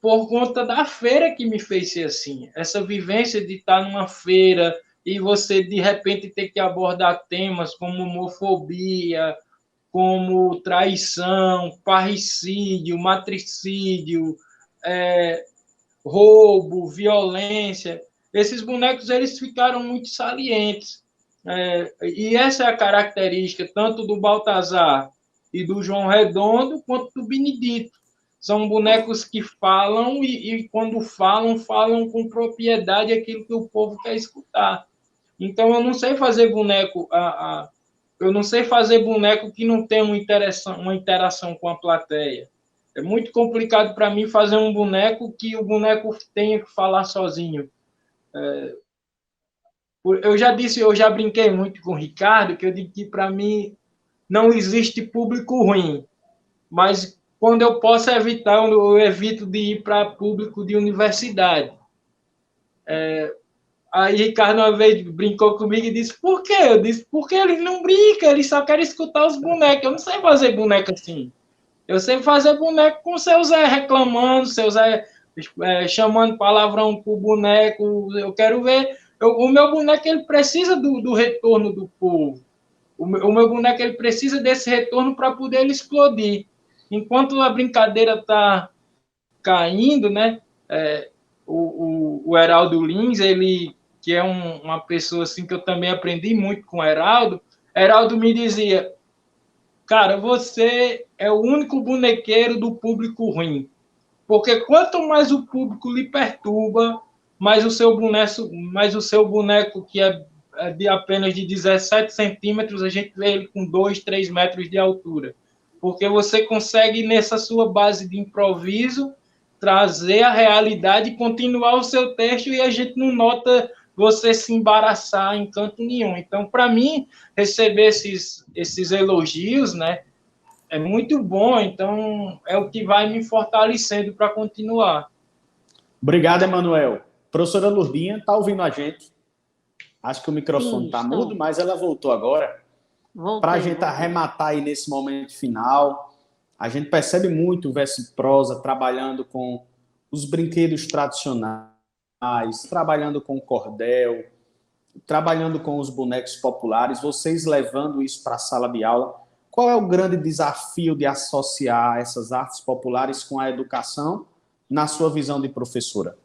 por conta da feira que me fez ser assim. Essa vivência de estar numa feira e você, de repente, ter que abordar temas como homofobia, como traição, parricídio, matricídio, roubo, violência. Esses bonecos, eles ficaram muito salientes. E essa é a característica tanto do Baltazar e do João Redondo, quanto do Benedito. São bonecos que falam e quando falam com propriedade aquilo que o povo quer escutar. Então, eu não sei fazer boneco, eu não sei fazer boneco que não tem uma interação com a plateia. É muito complicado para mim fazer um boneco que o boneco tenha que falar sozinho. Eu já brinquei muito com o Ricardo, que eu digo que para mim não existe público ruim, mas quando eu posso evitar, eu evito de ir para público de universidade. Aí Ricardo uma vez brincou comigo e disse, por quê? Eu disse, porque eles não brincam, eles só querem escutar os bonecos. Eu não sei fazer boneco assim. Eu sei fazer boneco com o seu Zé reclamando, seu Zé chamando palavrão pro boneco. Eu quero ver... o meu boneco, ele precisa do retorno do povo. O meu boneco, ele precisa desse retorno para poder ele explodir. Enquanto a brincadeira está caindo, né? O Heraldo Lins, ele, que é uma pessoa assim que eu também aprendi muito com o Heraldo me dizia, cara, você é o único bonequeiro do público ruim. Porque quanto mais o público lhe perturba, mais o seu boneco que é de apenas de 17 centímetros, a gente vê ele com 2, 3 metros de altura. Porque você consegue, nessa sua base de improviso, trazer a realidade e continuar o seu texto e a gente não nota você se embaraçar em canto nenhum. Então, para mim, receber esses elogios, né, é muito bom. Então, é o que vai me fortalecendo para continuar. Obrigado, Emanuel. Professora Lourdinha, está ouvindo a gente? Acho que o microfone está mudo, mas ela voltou agora. Para a gente arrematar aí nesse momento final, a gente percebe muito o verso e prosa trabalhando com os brinquedos tradicionais, trabalhando com o cordel, trabalhando com os bonecos populares, vocês levando isso para a sala de aula. Qual é o grande desafio de associar essas artes populares com a educação, na sua visão de professora?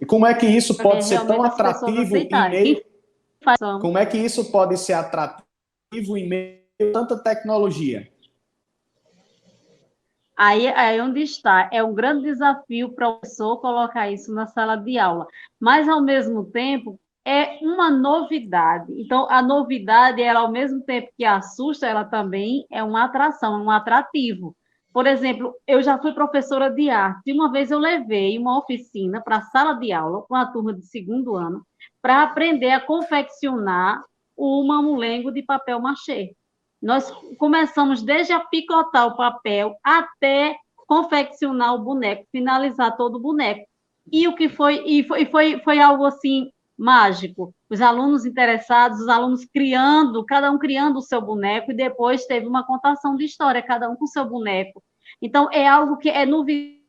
E como é que isso pode ser tão atrativo em meio... Como é que isso pode ser atrativo em meio a tanta tecnologia? Aí onde está. É um grande desafio para o professor colocar isso na sala de aula. Mas, ao mesmo tempo, é uma novidade. Então, a novidade, ela, ao mesmo tempo que assusta, ela também é uma atração, um atrativo. Por exemplo, eu já fui professora de arte. E uma vez eu levei uma oficina para a sala de aula com a turma de 2º ano para aprender a confeccionar o mamulengo de papel machê. Nós começamos desde a picotar o papel até confeccionar o boneco, finalizar todo o boneco. E o que foi algo assim mágico. Os alunos interessados, os alunos criando, cada um criando o seu boneco, e depois teve uma contação de história, cada um com o seu boneco. Então, é algo que é novidade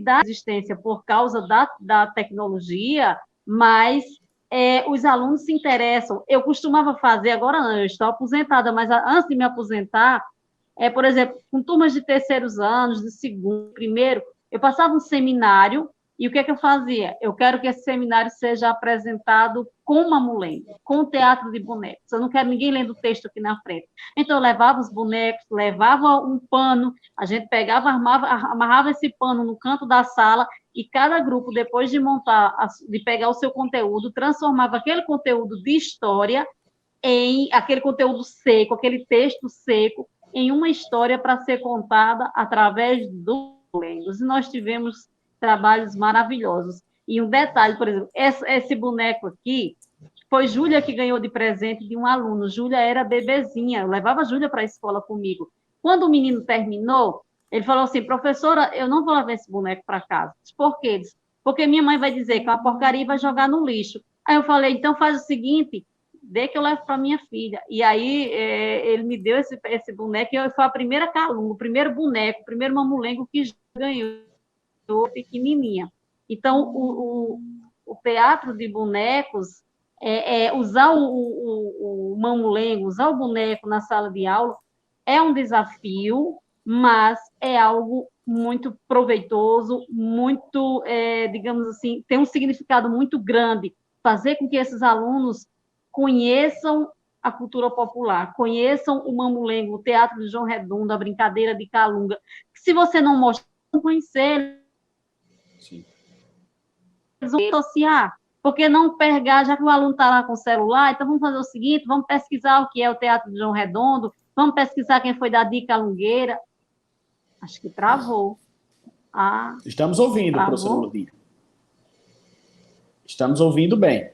da existência por causa da tecnologia, mas os alunos se interessam. Eu costumava fazer, agora não, eu estou aposentada, mas antes de me aposentar, por exemplo, com turmas de 3º anos, de 2º, 1º, eu passava um seminário E o que é que eu fazia? Eu quero que esse seminário seja apresentado com mamulengo, com teatro de bonecos. Eu não quero ninguém lendo o texto aqui na frente. Então, eu levava os bonecos, levava um pano, a gente pegava, amarrava esse pano no canto da sala, e cada grupo, depois de montar, de pegar o seu conteúdo, transformava aquele conteúdo de história em aquele conteúdo seco, aquele texto seco, em uma história para ser contada através dos mamulengo. E nós tivemos trabalhos maravilhosos. E um detalhe, por exemplo, esse boneco aqui, foi Júlia que ganhou de presente de um aluno. Júlia era bebezinha, eu levava a Júlia para a escola comigo. Quando o menino terminou, ele falou assim, professora, eu não vou levar esse boneco para casa. Por quê? Porque minha mãe vai dizer que é uma porcaria e vai jogar no lixo. Aí eu falei, então faz o seguinte, dê que eu levo para minha filha. E aí ele me deu esse boneco, e foi a primeira calunga, o primeiro boneco, o primeiro mamulengo que ganhou, pequenininha. Então, o teatro de bonecos, usar o mamulengo, usar o boneco na sala de aula, é um desafio, mas é algo muito proveitoso, muito, digamos assim, tem um significado muito grande, fazer com que esses alunos conheçam a cultura popular, conheçam o mamulengo, o teatro de João Redondo, a brincadeira de calunga. Se você não mostrar, não conhecer, Sim. eles vão associar, porque não pegar, já que o aluno está lá com o celular, então vamos fazer o seguinte, vamos pesquisar o que é o Teatro de João Redondo, vamos pesquisar quem foi da Dica Calungueira. Acho que travou. Estamos ouvindo, travou? professora Lourdinha. Estamos ouvindo bem.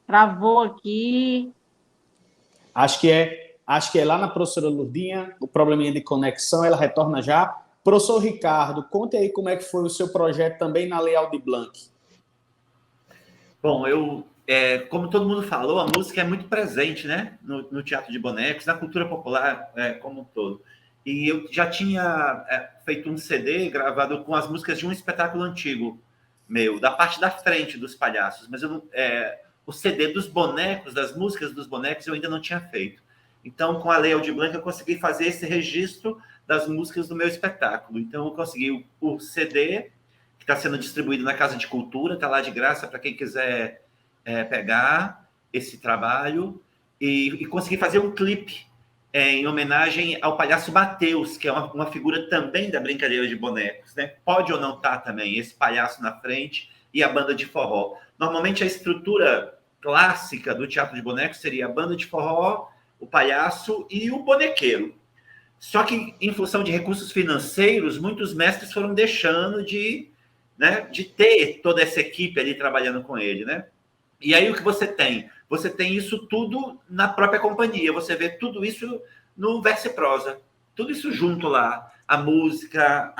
Travou aqui. Acho que é lá na professora Lourdinha, o probleminha de conexão, ela retorna já. Professor Ricardo, conte aí como é que foi o seu projeto também na Lei Aldir Blanc. Bom, como todo mundo falou, a música é muito presente, né, no teatro de bonecos, na cultura popular como um todo. E eu já tinha feito um CD gravado com as músicas de um espetáculo antigo meu, da parte da frente dos palhaços, mas o CD dos bonecos, das músicas dos bonecos, eu ainda não tinha feito. Então, com a Lei Aldir Blanc, eu consegui fazer esse registro das músicas do meu espetáculo. Então, eu consegui o CD, que está sendo distribuído na Casa de Cultura, está lá de graça para quem quiser pegar esse trabalho, e consegui fazer um clipe em homenagem ao palhaço Mateus, que é uma figura também da brincadeira de bonecos, né? Pode ou não estar também esse palhaço na frente e a banda de forró. Normalmente, a estrutura clássica do teatro de bonecos seria a banda de forró, o palhaço e o bonequeiro. Só que, em função de recursos financeiros, muitos mestres foram deixando de ter toda essa equipe ali trabalhando com ele, né? E aí, o que você tem? Você tem isso tudo na própria companhia. Você vê tudo isso no Verso e Prosa. Tudo isso junto lá. A música,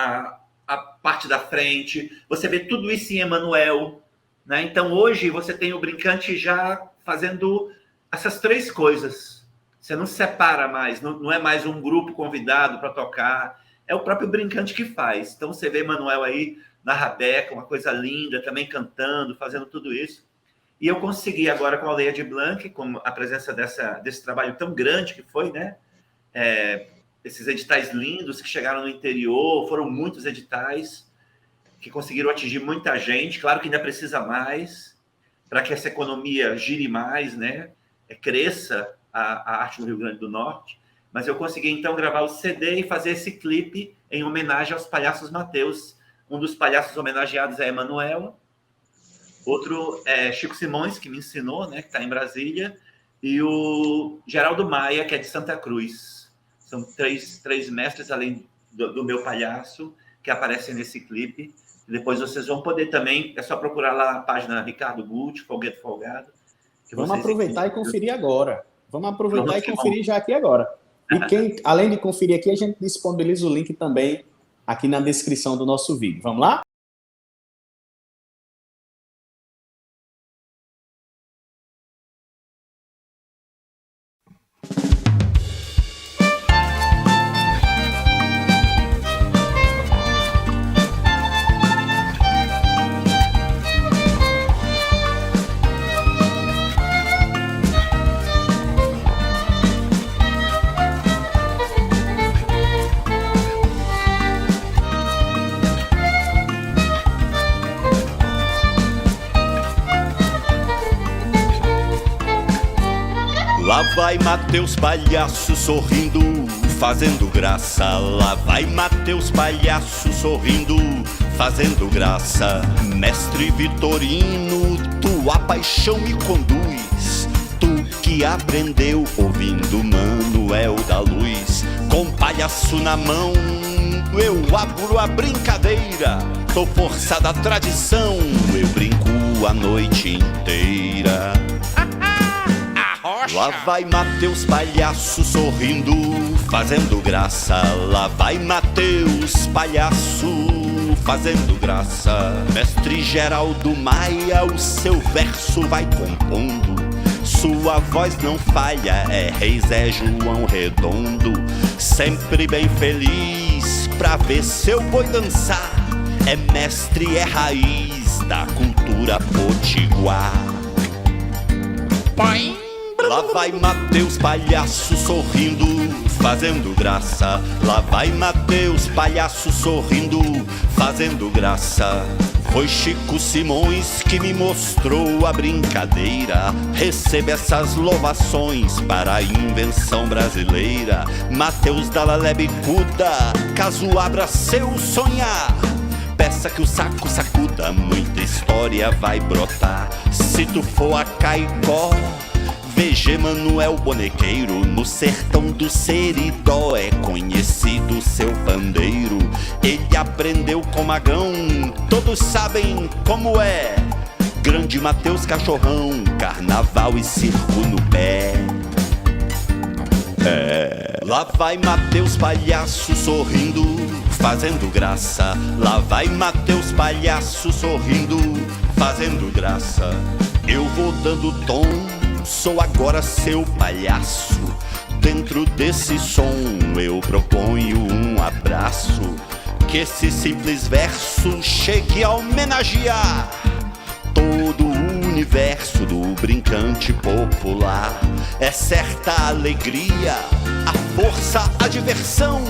a parte da frente. Você vê tudo isso em Emanuel, né? Então, hoje, você tem o Brincante já fazendo essas três coisas. Você não separa mais, não é mais um grupo convidado para tocar, é o próprio Brincante que faz. Então, você vê Manuel aí na Rabeca, uma coisa linda, também cantando, fazendo tudo isso. E eu consegui agora com a Lei Aldir Blanc, com a presença desse trabalho tão grande que foi, né? Esses editais lindos que chegaram no interior, foram muitos editais que conseguiram atingir muita gente. Claro que ainda precisa mais para que essa economia gire mais, né? Cresça a arte no Rio Grande do Norte, mas eu consegui então gravar o CD e fazer esse clipe em homenagem aos palhaços Mateus. Um dos palhaços homenageados é Emanuel, outro é Chico Simões, que me ensinou, né, que está em Brasília, e o Geraldo Maia, que é de Santa Cruz. São três mestres, além do meu palhaço, que aparecem nesse clipe. E depois vocês vão poder também, é só procurar lá a página Ricardo Gucci, Folgueto Folgado. Vamos aproveitar e conferir agora. Vamos aproveitar e conferir já aqui agora. E além de conferir aqui, a gente disponibiliza o link também aqui na descrição do nosso vídeo. Vamos lá? Lá vai Mateus palhaço sorrindo, fazendo graça. Lá vai Mateus palhaço sorrindo, fazendo graça. Mestre Vitorino, tua paixão me conduz. Tu que aprendeu ouvindo Manuel da Luz. Com palhaço na mão eu abro a brincadeira. Sou força da tradição, eu brinco a noite inteira. Lá vai Mateus palhaço sorrindo, fazendo graça. Lá vai Mateus palhaço fazendo graça. Mestre Geraldo Maia, o seu verso vai compondo. Sua voz não falha, é Rei Zé João Redondo. Sempre bem feliz pra ver seu boi dançar. É mestre, é raiz da cultura potiguar. Lá vai Mateus palhaço sorrindo, fazendo graça. Lá vai Mateus palhaço sorrindo, fazendo graça. Foi Chico Simões que me mostrou a brincadeira. Receba essas louvações para a invenção brasileira. Mateus da Lalé Bicuda, caso abra seu sonhar. Peça que o saco sacuda, muita história vai brotar. Se tu for a Caicó, veja Manuel Bonequeiro. No sertão do Seridó é conhecido seu pandeiro. Ele aprendeu com Magão, todos sabem como é. Grande Mateus Cachorrão, carnaval e circo no pé. Lá vai Mateus palhaço sorrindo, fazendo graça. Lá vai Mateus palhaço sorrindo, fazendo graça. Eu vou dando tom, sou agora seu palhaço. Dentro desse som eu proponho um abraço. Que esse simples verso chegue a homenagear todo o universo do brincante popular. É certa alegria, a força, a diversão.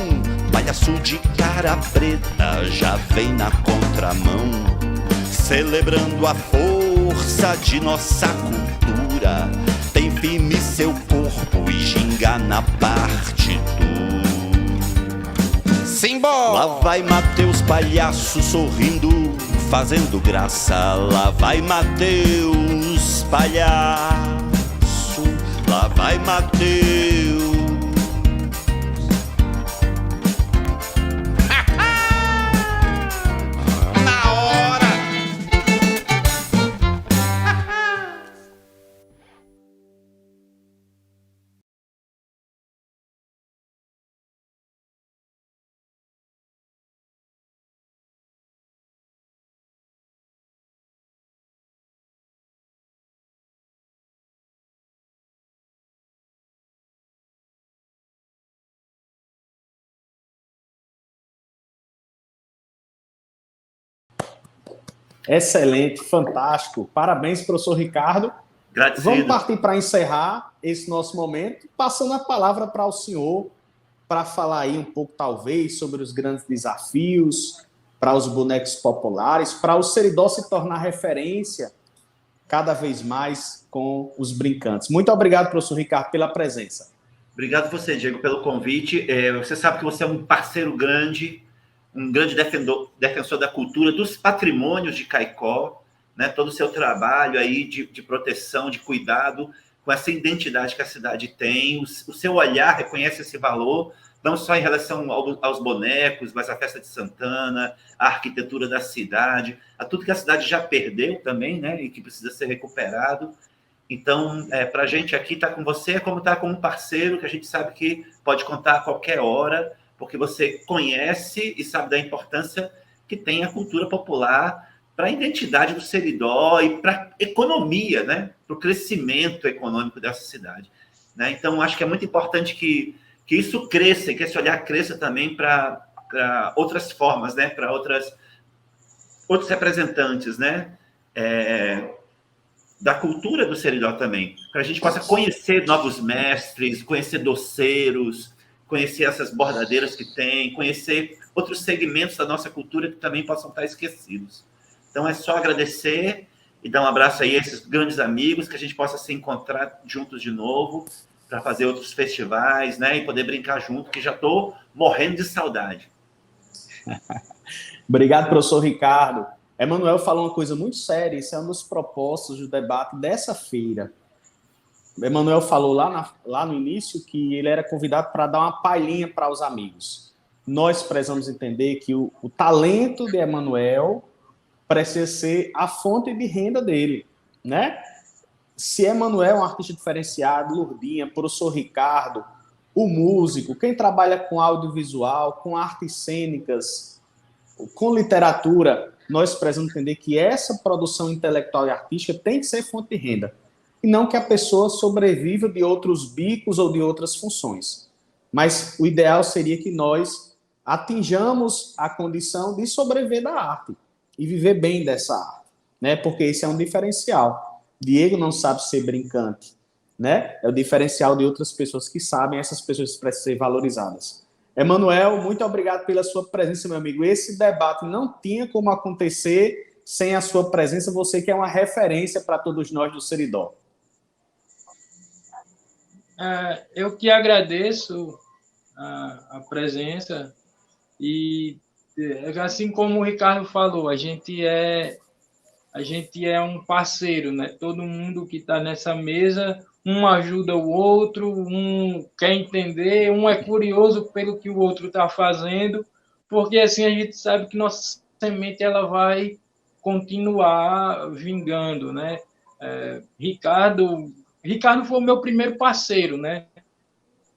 Palhaço de cara preta já vem na contramão, celebrando a força de nossa cultura. Tem firme seu corpo e ginga na partitura. Simbora! Lá vai Mateus palhaço sorrindo, fazendo graça. Lá vai Mateus palhaço. Lá vai Mateus. Na hora! Excelente, fantástico. Parabéns, professor Ricardo. Agradecido. Vamos partir para encerrar esse nosso momento, passando a palavra para o senhor, para falar aí um pouco, talvez, sobre os grandes desafios para os bonecos populares, para o Seridó se tornar referência cada vez mais com os brincantes. Muito obrigado, professor Ricardo, pela presença. Obrigado você, Diego, pelo convite. Você sabe que você é um parceiro grande, um grande defensor da cultura, dos patrimônios de Caicó, né? Todo o seu trabalho aí de proteção, de cuidado com essa identidade que a cidade tem. O seu olhar reconhece esse valor, não só em relação aos bonecos, mas à festa de Santana, à arquitetura da cidade, a tudo que a cidade já perdeu também, né? E que precisa ser recuperado. Então, para a gente aqui estar com você é como estar com um parceiro que a gente sabe que pode contar a qualquer hora, porque você conhece e sabe da importância que tem a cultura popular para a identidade do Seridó e para a economia, né? Para o crescimento econômico dessa cidade, né? Então, acho que é muito importante que isso cresça, que esse olhar cresça também para outras formas, né? Para outros representantes, né? Da cultura do Seridó também, para a gente possa conhecer novos mestres, conhecer doceiros, conhecer essas bordadeiras que tem, conhecer outros segmentos da nossa cultura que também possam estar esquecidos. Então, é só agradecer e dar um abraço aí a esses grandes amigos, que a gente possa se encontrar juntos de novo para fazer outros festivais, né? E poder brincar junto, que já estou morrendo de saudade. Obrigado, professor Ricardo. Emanuel falou uma coisa muito séria, isso é um dos propósitos do debate dessa feira. Emanuel falou lá no início que ele era convidado para dar uma palhinha para os amigos. Nós precisamos entender que o talento de Emanuel precisa ser a fonte de renda dele, né? Se Emanuel é um artista diferenciado, Lourdinha, professor Ricardo, o músico, quem trabalha com audiovisual, com artes cênicas, com literatura, nós precisamos entender que essa produção intelectual e artística tem que ser fonte de renda, e não que a pessoa sobreviva de outros bicos ou de outras funções. Mas o ideal seria que nós atinjamos a condição de sobreviver da arte e viver bem dessa arte, né? Porque esse é um diferencial. Diego não sabe ser brincante, né? É o diferencial de outras pessoas que sabem, essas pessoas precisam ser valorizadas. Emanuel, muito obrigado pela sua presença, meu amigo. Esse debate não tinha como acontecer sem a sua presença, você que é uma referência para todos nós do Seridó. Eu que agradeço a presença e, assim como o Ricardo falou, a gente é um parceiro, né? Todo mundo que está nessa mesa, um ajuda o outro, um quer entender, um é curioso pelo que o outro está fazendo, porque assim a gente sabe que nossa semente ela vai continuar vingando, né? Ricardo foi o meu primeiro parceiro, né?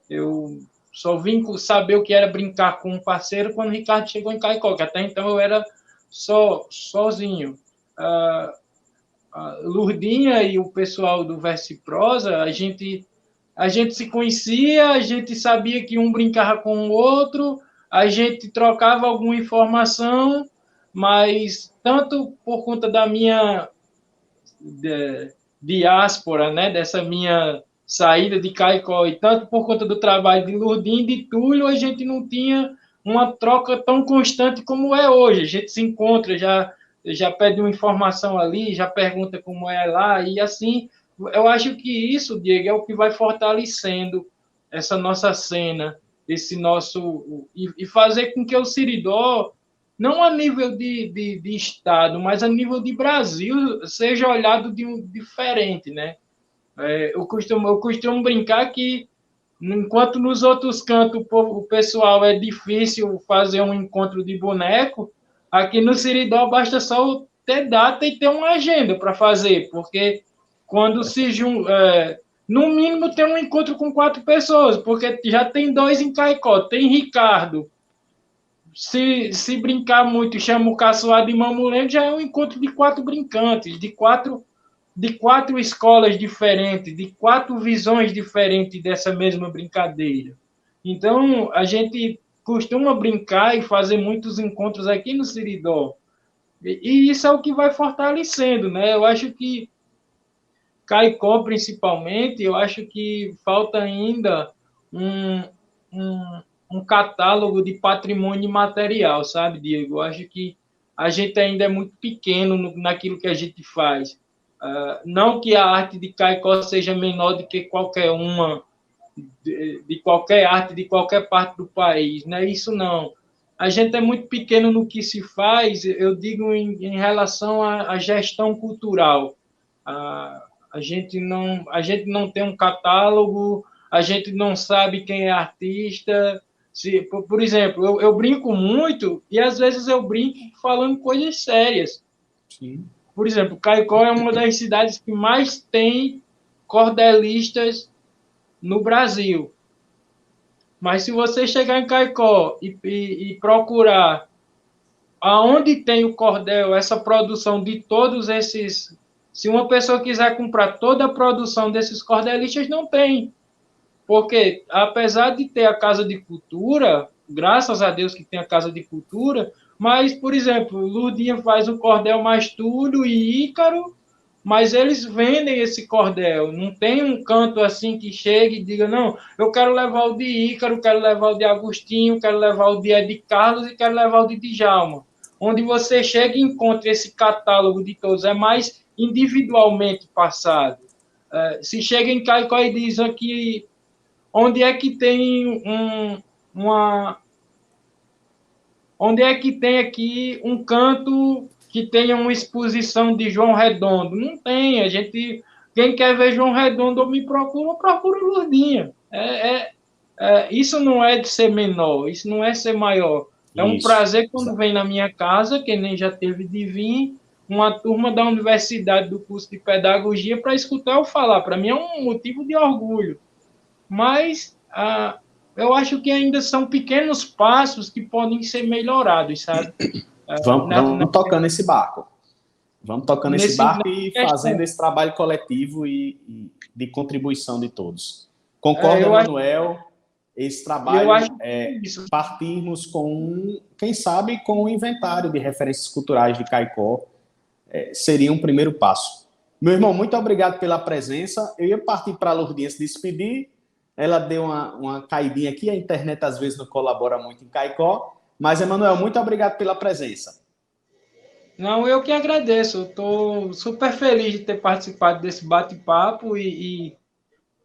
Eu só vim saber o que era brincar com um parceiro quando o Ricardo chegou em Caicó, que até então eu era sozinho. A Lourdinha e o pessoal do Verso e Prosa, a gente se conhecia, a gente sabia que um brincava com o outro, a gente trocava alguma informação, mas tanto por conta da minha diáspora, né, dessa minha saída de Caicó, e tanto por conta do trabalho de Lourdinha e de Túlio, a gente não tinha uma troca tão constante como é hoje. A gente se encontra, já pede uma informação ali, já pergunta como é lá, e assim, eu acho que isso, Diego, é o que vai fortalecendo essa nossa cena, esse nosso... E fazer com que o Seridó, não a nível de Estado, mas a nível de Brasil, seja olhado diferente, né? Eu costumo brincar que, enquanto nos outros cantos o pessoal é difícil fazer um encontro de boneco, aqui no Seridó basta só ter data e ter uma agenda para fazer, porque quando se junta, no mínimo tem um encontro com 4 pessoas, porque já tem 2 em Caicó, tem Ricardo. Se brincar muito, chama o Caçoado e Mamulento, já é um encontro de 4 brincantes, de quatro escolas diferentes, de 4 visões diferentes dessa mesma brincadeira. Então, a gente costuma brincar e fazer muitos encontros aqui no Seridó. E isso é o que vai fortalecendo, né? Eu acho que Caicó, principalmente, eu acho que falta ainda um catálogo de patrimônio material, sabe, Diego? Eu acho que a gente ainda é muito pequeno naquilo que a gente faz. Não que a arte de Caicó seja menor do que qualquer uma, de qualquer arte, de qualquer parte do país, não é isso não. A gente é muito pequeno no que se faz, eu digo em relação à gestão cultural. A gente não tem um catálogo, a gente não sabe quem é artista. Por exemplo, eu brinco muito e às vezes eu brinco falando coisas sérias. Sim. Por exemplo, Caicó é uma das cidades que mais tem cordelistas no Brasil. Mas se você chegar em Caicó e procurar aonde tem o cordel, essa produção de todos esses... Se uma pessoa quiser comprar toda a produção desses cordelistas, não tem. Porque, apesar de ter a Casa de Cultura, graças a Deus que tem a Casa de Cultura, mas, por exemplo, Lourdinha faz o cordel mais Túlio e Ícaro, mas eles vendem esse cordel. Não tem um canto assim que chegue e diga, não, eu quero levar o de Ícaro, quero levar o de Agostinho, quero levar o de Carlos e quero levar o de Djalma. Onde você chega e encontra esse catálogo de todos, é mais individualmente passado. Se chega em Caicó e diz aqui, onde é que tem onde é que tem aqui um canto que tenha uma exposição de João Redondo? Não tem. Quem quer ver João Redondo ou me procura, procura Lourdinha. Isso não é de ser menor, isso não é ser maior. É um Isso. prazer quando vem na minha casa, quem nem já teve de vir, uma turma da universidade do curso de pedagogia para escutar eu falar. Para mim é um motivo de orgulho. Mas eu acho que ainda são pequenos passos que podem ser melhorados, sabe? Vamos tocando esse barco. Vamos tocando esse barco e fazendo esse trabalho coletivo e de contribuição de todos. Concordo, Emanuel? Esse trabalho partirmos com, quem sabe, com o inventário de referências culturais de Caicó, seria um primeiro passo. Meu irmão, muito obrigado pela presença. Eu ia partir para a Lourdinha se despedir. Ela deu uma caidinha aqui, a internet às vezes não colabora muito em Caicó. Mas, Emanuel, muito obrigado pela presença. Não, eu que agradeço. Eu estou super feliz de ter participado desse bate-papo e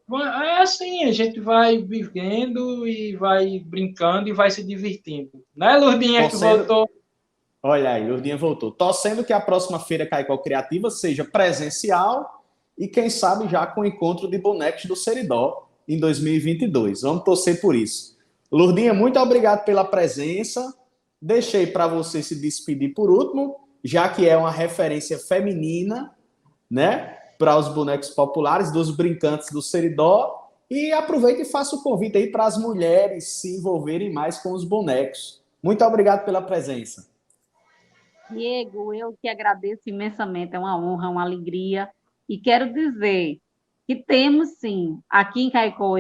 é assim, a gente vai vivendo e vai brincando e vai se divertindo. Né, Lourdinha, que voltou? Olha aí, Lourdinha voltou. Torcendo que a próxima Feira Caicó Criativa seja presencial e, quem sabe, já com o encontro de bonecos do Seridó em 2022. Vamos torcer por isso. Lourdinha, muito obrigado pela presença. Deixei para você se despedir por último, já que é uma referência feminina, né, para os bonecos populares, dos brincantes do Seridó. E aproveite e faça o convite aí para as mulheres se envolverem mais com os bonecos. Muito obrigado pela presença. Diego, eu que agradeço imensamente, é uma honra, uma alegria. E quero dizer que temos, sim, aqui em Caicó,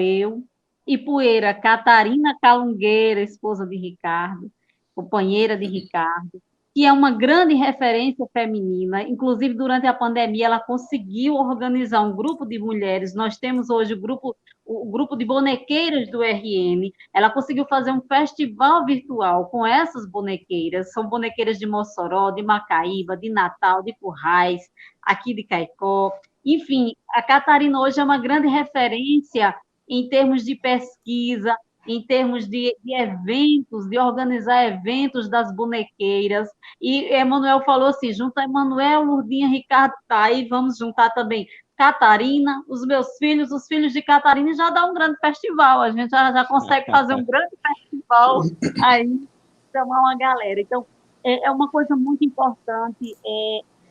Ipueira, Catarina Calungueira, esposa de Ricardo, companheira de Ricardo, que é uma grande referência feminina. Inclusive, durante a pandemia, ela conseguiu organizar um grupo de mulheres. Nós temos hoje o grupo de bonequeiras do RN. Ela conseguiu fazer um festival virtual com essas bonequeiras. São bonequeiras de Mossoró, de Macaíba, de Natal, de Currais, aqui de Caicó. Enfim, a Catarina hoje é uma grande referência em termos de pesquisa, em termos de eventos, de organizar eventos das bonequeiras. E Emanuel falou assim, junta Emanuel, Lourdinha, Ricardo, tá aí, vamos juntar também Catarina, os meus filhos, os filhos de Catarina, e já dá um grande festival, a gente já consegue fazer um grande festival aí, chamar uma galera. Então, é uma coisa muito importante,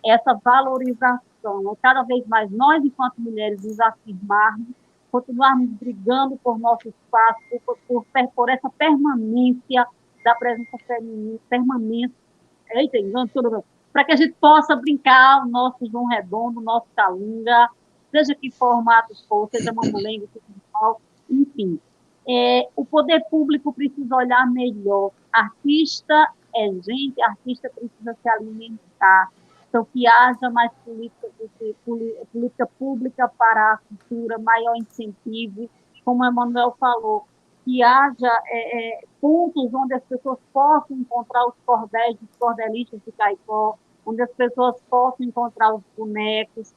essa valorização, cada vez mais nós, enquanto mulheres, nos afirmarmos, continuarmos brigando por nosso espaço, por essa permanência da presença feminina, para que a gente possa brincar o nosso João Redondo, o nosso Calunga, seja que formato for, seja mamulengo, enfim. O poder público precisa olhar melhor. Artista é gente, artista precisa se alimentar. Então, que haja mais política pública para a cultura, maior incentivo, como o Emanuel falou, que haja pontos onde as pessoas possam encontrar os cordéis, os cordelistas de Caicó, onde as pessoas possam encontrar os bonecos.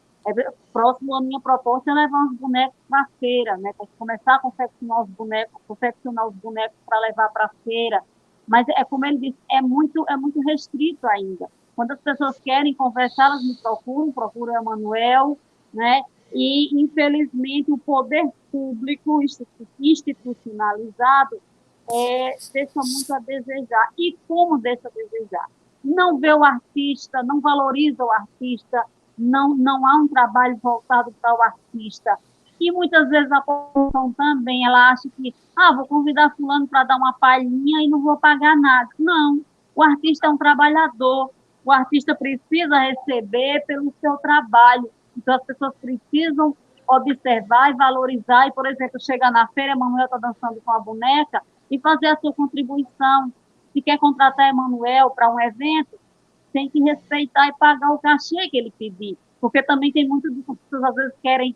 Próximo a minha proposta é levar os bonecos para a feira, né? Para começar a confeccionar os bonecos para levar para a feira. Mas, como ele disse, é muito restrito ainda. Quando as pessoas querem conversar, elas me procuram o Emanuel, né? E, infelizmente, o poder público institucionalizado deixa muito a desejar. E como deixa a desejar? Não vê o artista, não valoriza o artista, não há um trabalho voltado para o artista. E muitas vezes a população também, ela acha que, vou convidar fulano para dar uma palhinha e não vou pagar nada. Não, o artista é um trabalhador, o artista precisa receber pelo seu trabalho. Então, as pessoas precisam observar e valorizar. E, por exemplo, chegar na feira, Emanuel está dançando com a boneca e fazer a sua contribuição. Se quer contratar Emanuel para um evento, tem que respeitar e pagar o cachê que ele pedir. Porque também tem muitas pessoas, às vezes, querem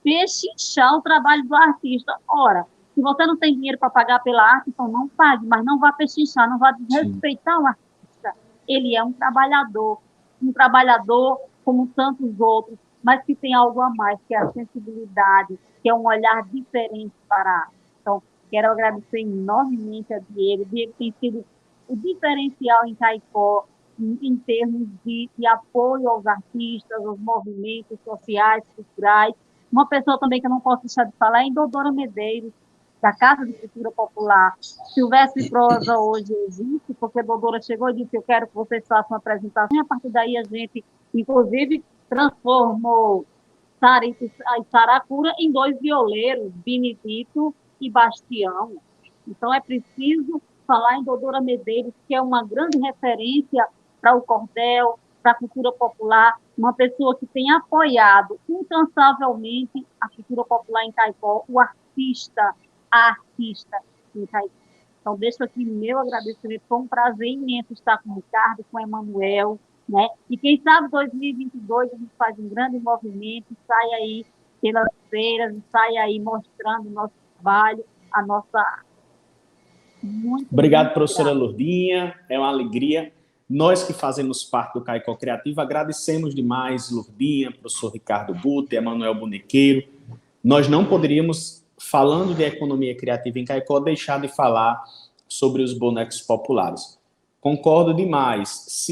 pechinchar o trabalho do artista. Ora, se você não tem dinheiro para pagar pela arte, então não pague, mas não vá pechinchar, não vá desrespeitar o artista. Ele é um trabalhador como tantos outros, mas que tem algo a mais, que é a sensibilidade, que é um olhar diferente para a arte. Quero agradecer enormemente a Diego. Diego tem sido o diferencial em Caicó em termos de apoio aos artistas, aos movimentos sociais, culturais. Uma pessoa também que eu não posso deixar de falar é a Dodora Medeiros, da Casa de Cultura Popular. Silvestre Prosa hoje existe, porque a Dodora chegou e disse: eu quero que vocês façam uma apresentação, e a partir daí a gente, inclusive, transformou Saracura em 2 violeiros, Benedito e Bastião. Então é preciso falar em Dodora Medeiros, que é uma grande referência para o cordel, para a cultura popular, uma pessoa que tem apoiado incansavelmente a cultura popular em Caicó, a artista em Caicó. Então, deixo aqui meu agradecimento. Foi um prazer imenso estar com o Ricardo, com o Emanuel, né? E quem sabe 2022 a gente faz um grande movimento, sai aí pelas feiras, sai aí mostrando o nosso trabalho, a nossa arte. Obrigado, professora Lourdinha. É uma alegria. Nós que fazemos parte do Caicó Criativo, agradecemos demais Lourdinha, professor Ricardo Butte, Emanuel Bonequeiro. Nós não poderíamos, falando de economia criativa em Caicó, deixar de falar sobre os bonecos populares. Concordo demais.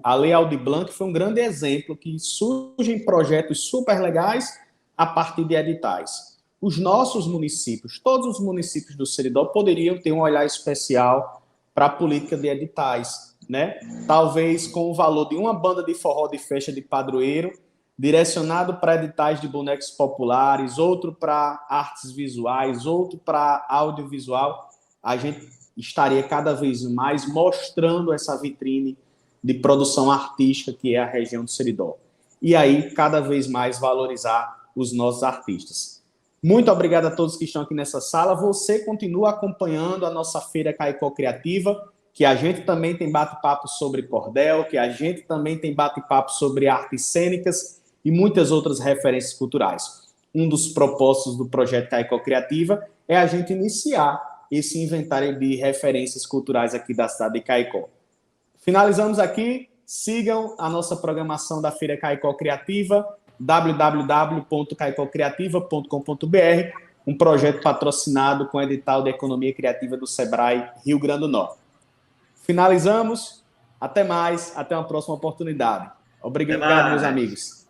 A Lei Aldir Blanc foi um grande exemplo que surgem projetos super legais a partir de editais. Os nossos municípios, todos os municípios do Seridó poderiam ter um olhar especial para a política de editais, né? Talvez com o valor de uma banda de forró de festa de padroeiro, direcionado para editais de bonecos populares, outro para artes visuais, outro para audiovisual, a gente estaria cada vez mais mostrando essa vitrine de produção artística que é a região do Seridó. E aí, cada vez mais valorizar os nossos artistas. Muito obrigado a todos que estão aqui nessa sala. Você continua acompanhando a nossa Feira Caicó Criativa, que a gente também tem bate-papo sobre cordel, que a gente também tem bate-papo sobre artes cênicas e muitas outras referências culturais. Um dos propósitos do projeto Caicó Criativa é a gente iniciar esse inventário de referências culturais aqui da cidade de Caicó. Finalizamos aqui. Sigam a nossa programação da Feira Caicó Criativa, www.caicocriativa.com.br, um projeto patrocinado com o edital de Economia Criativa do Sebrae Rio Grande do Norte. Finalizamos. Até mais. Até uma próxima oportunidade. Obrigado, meus amigos.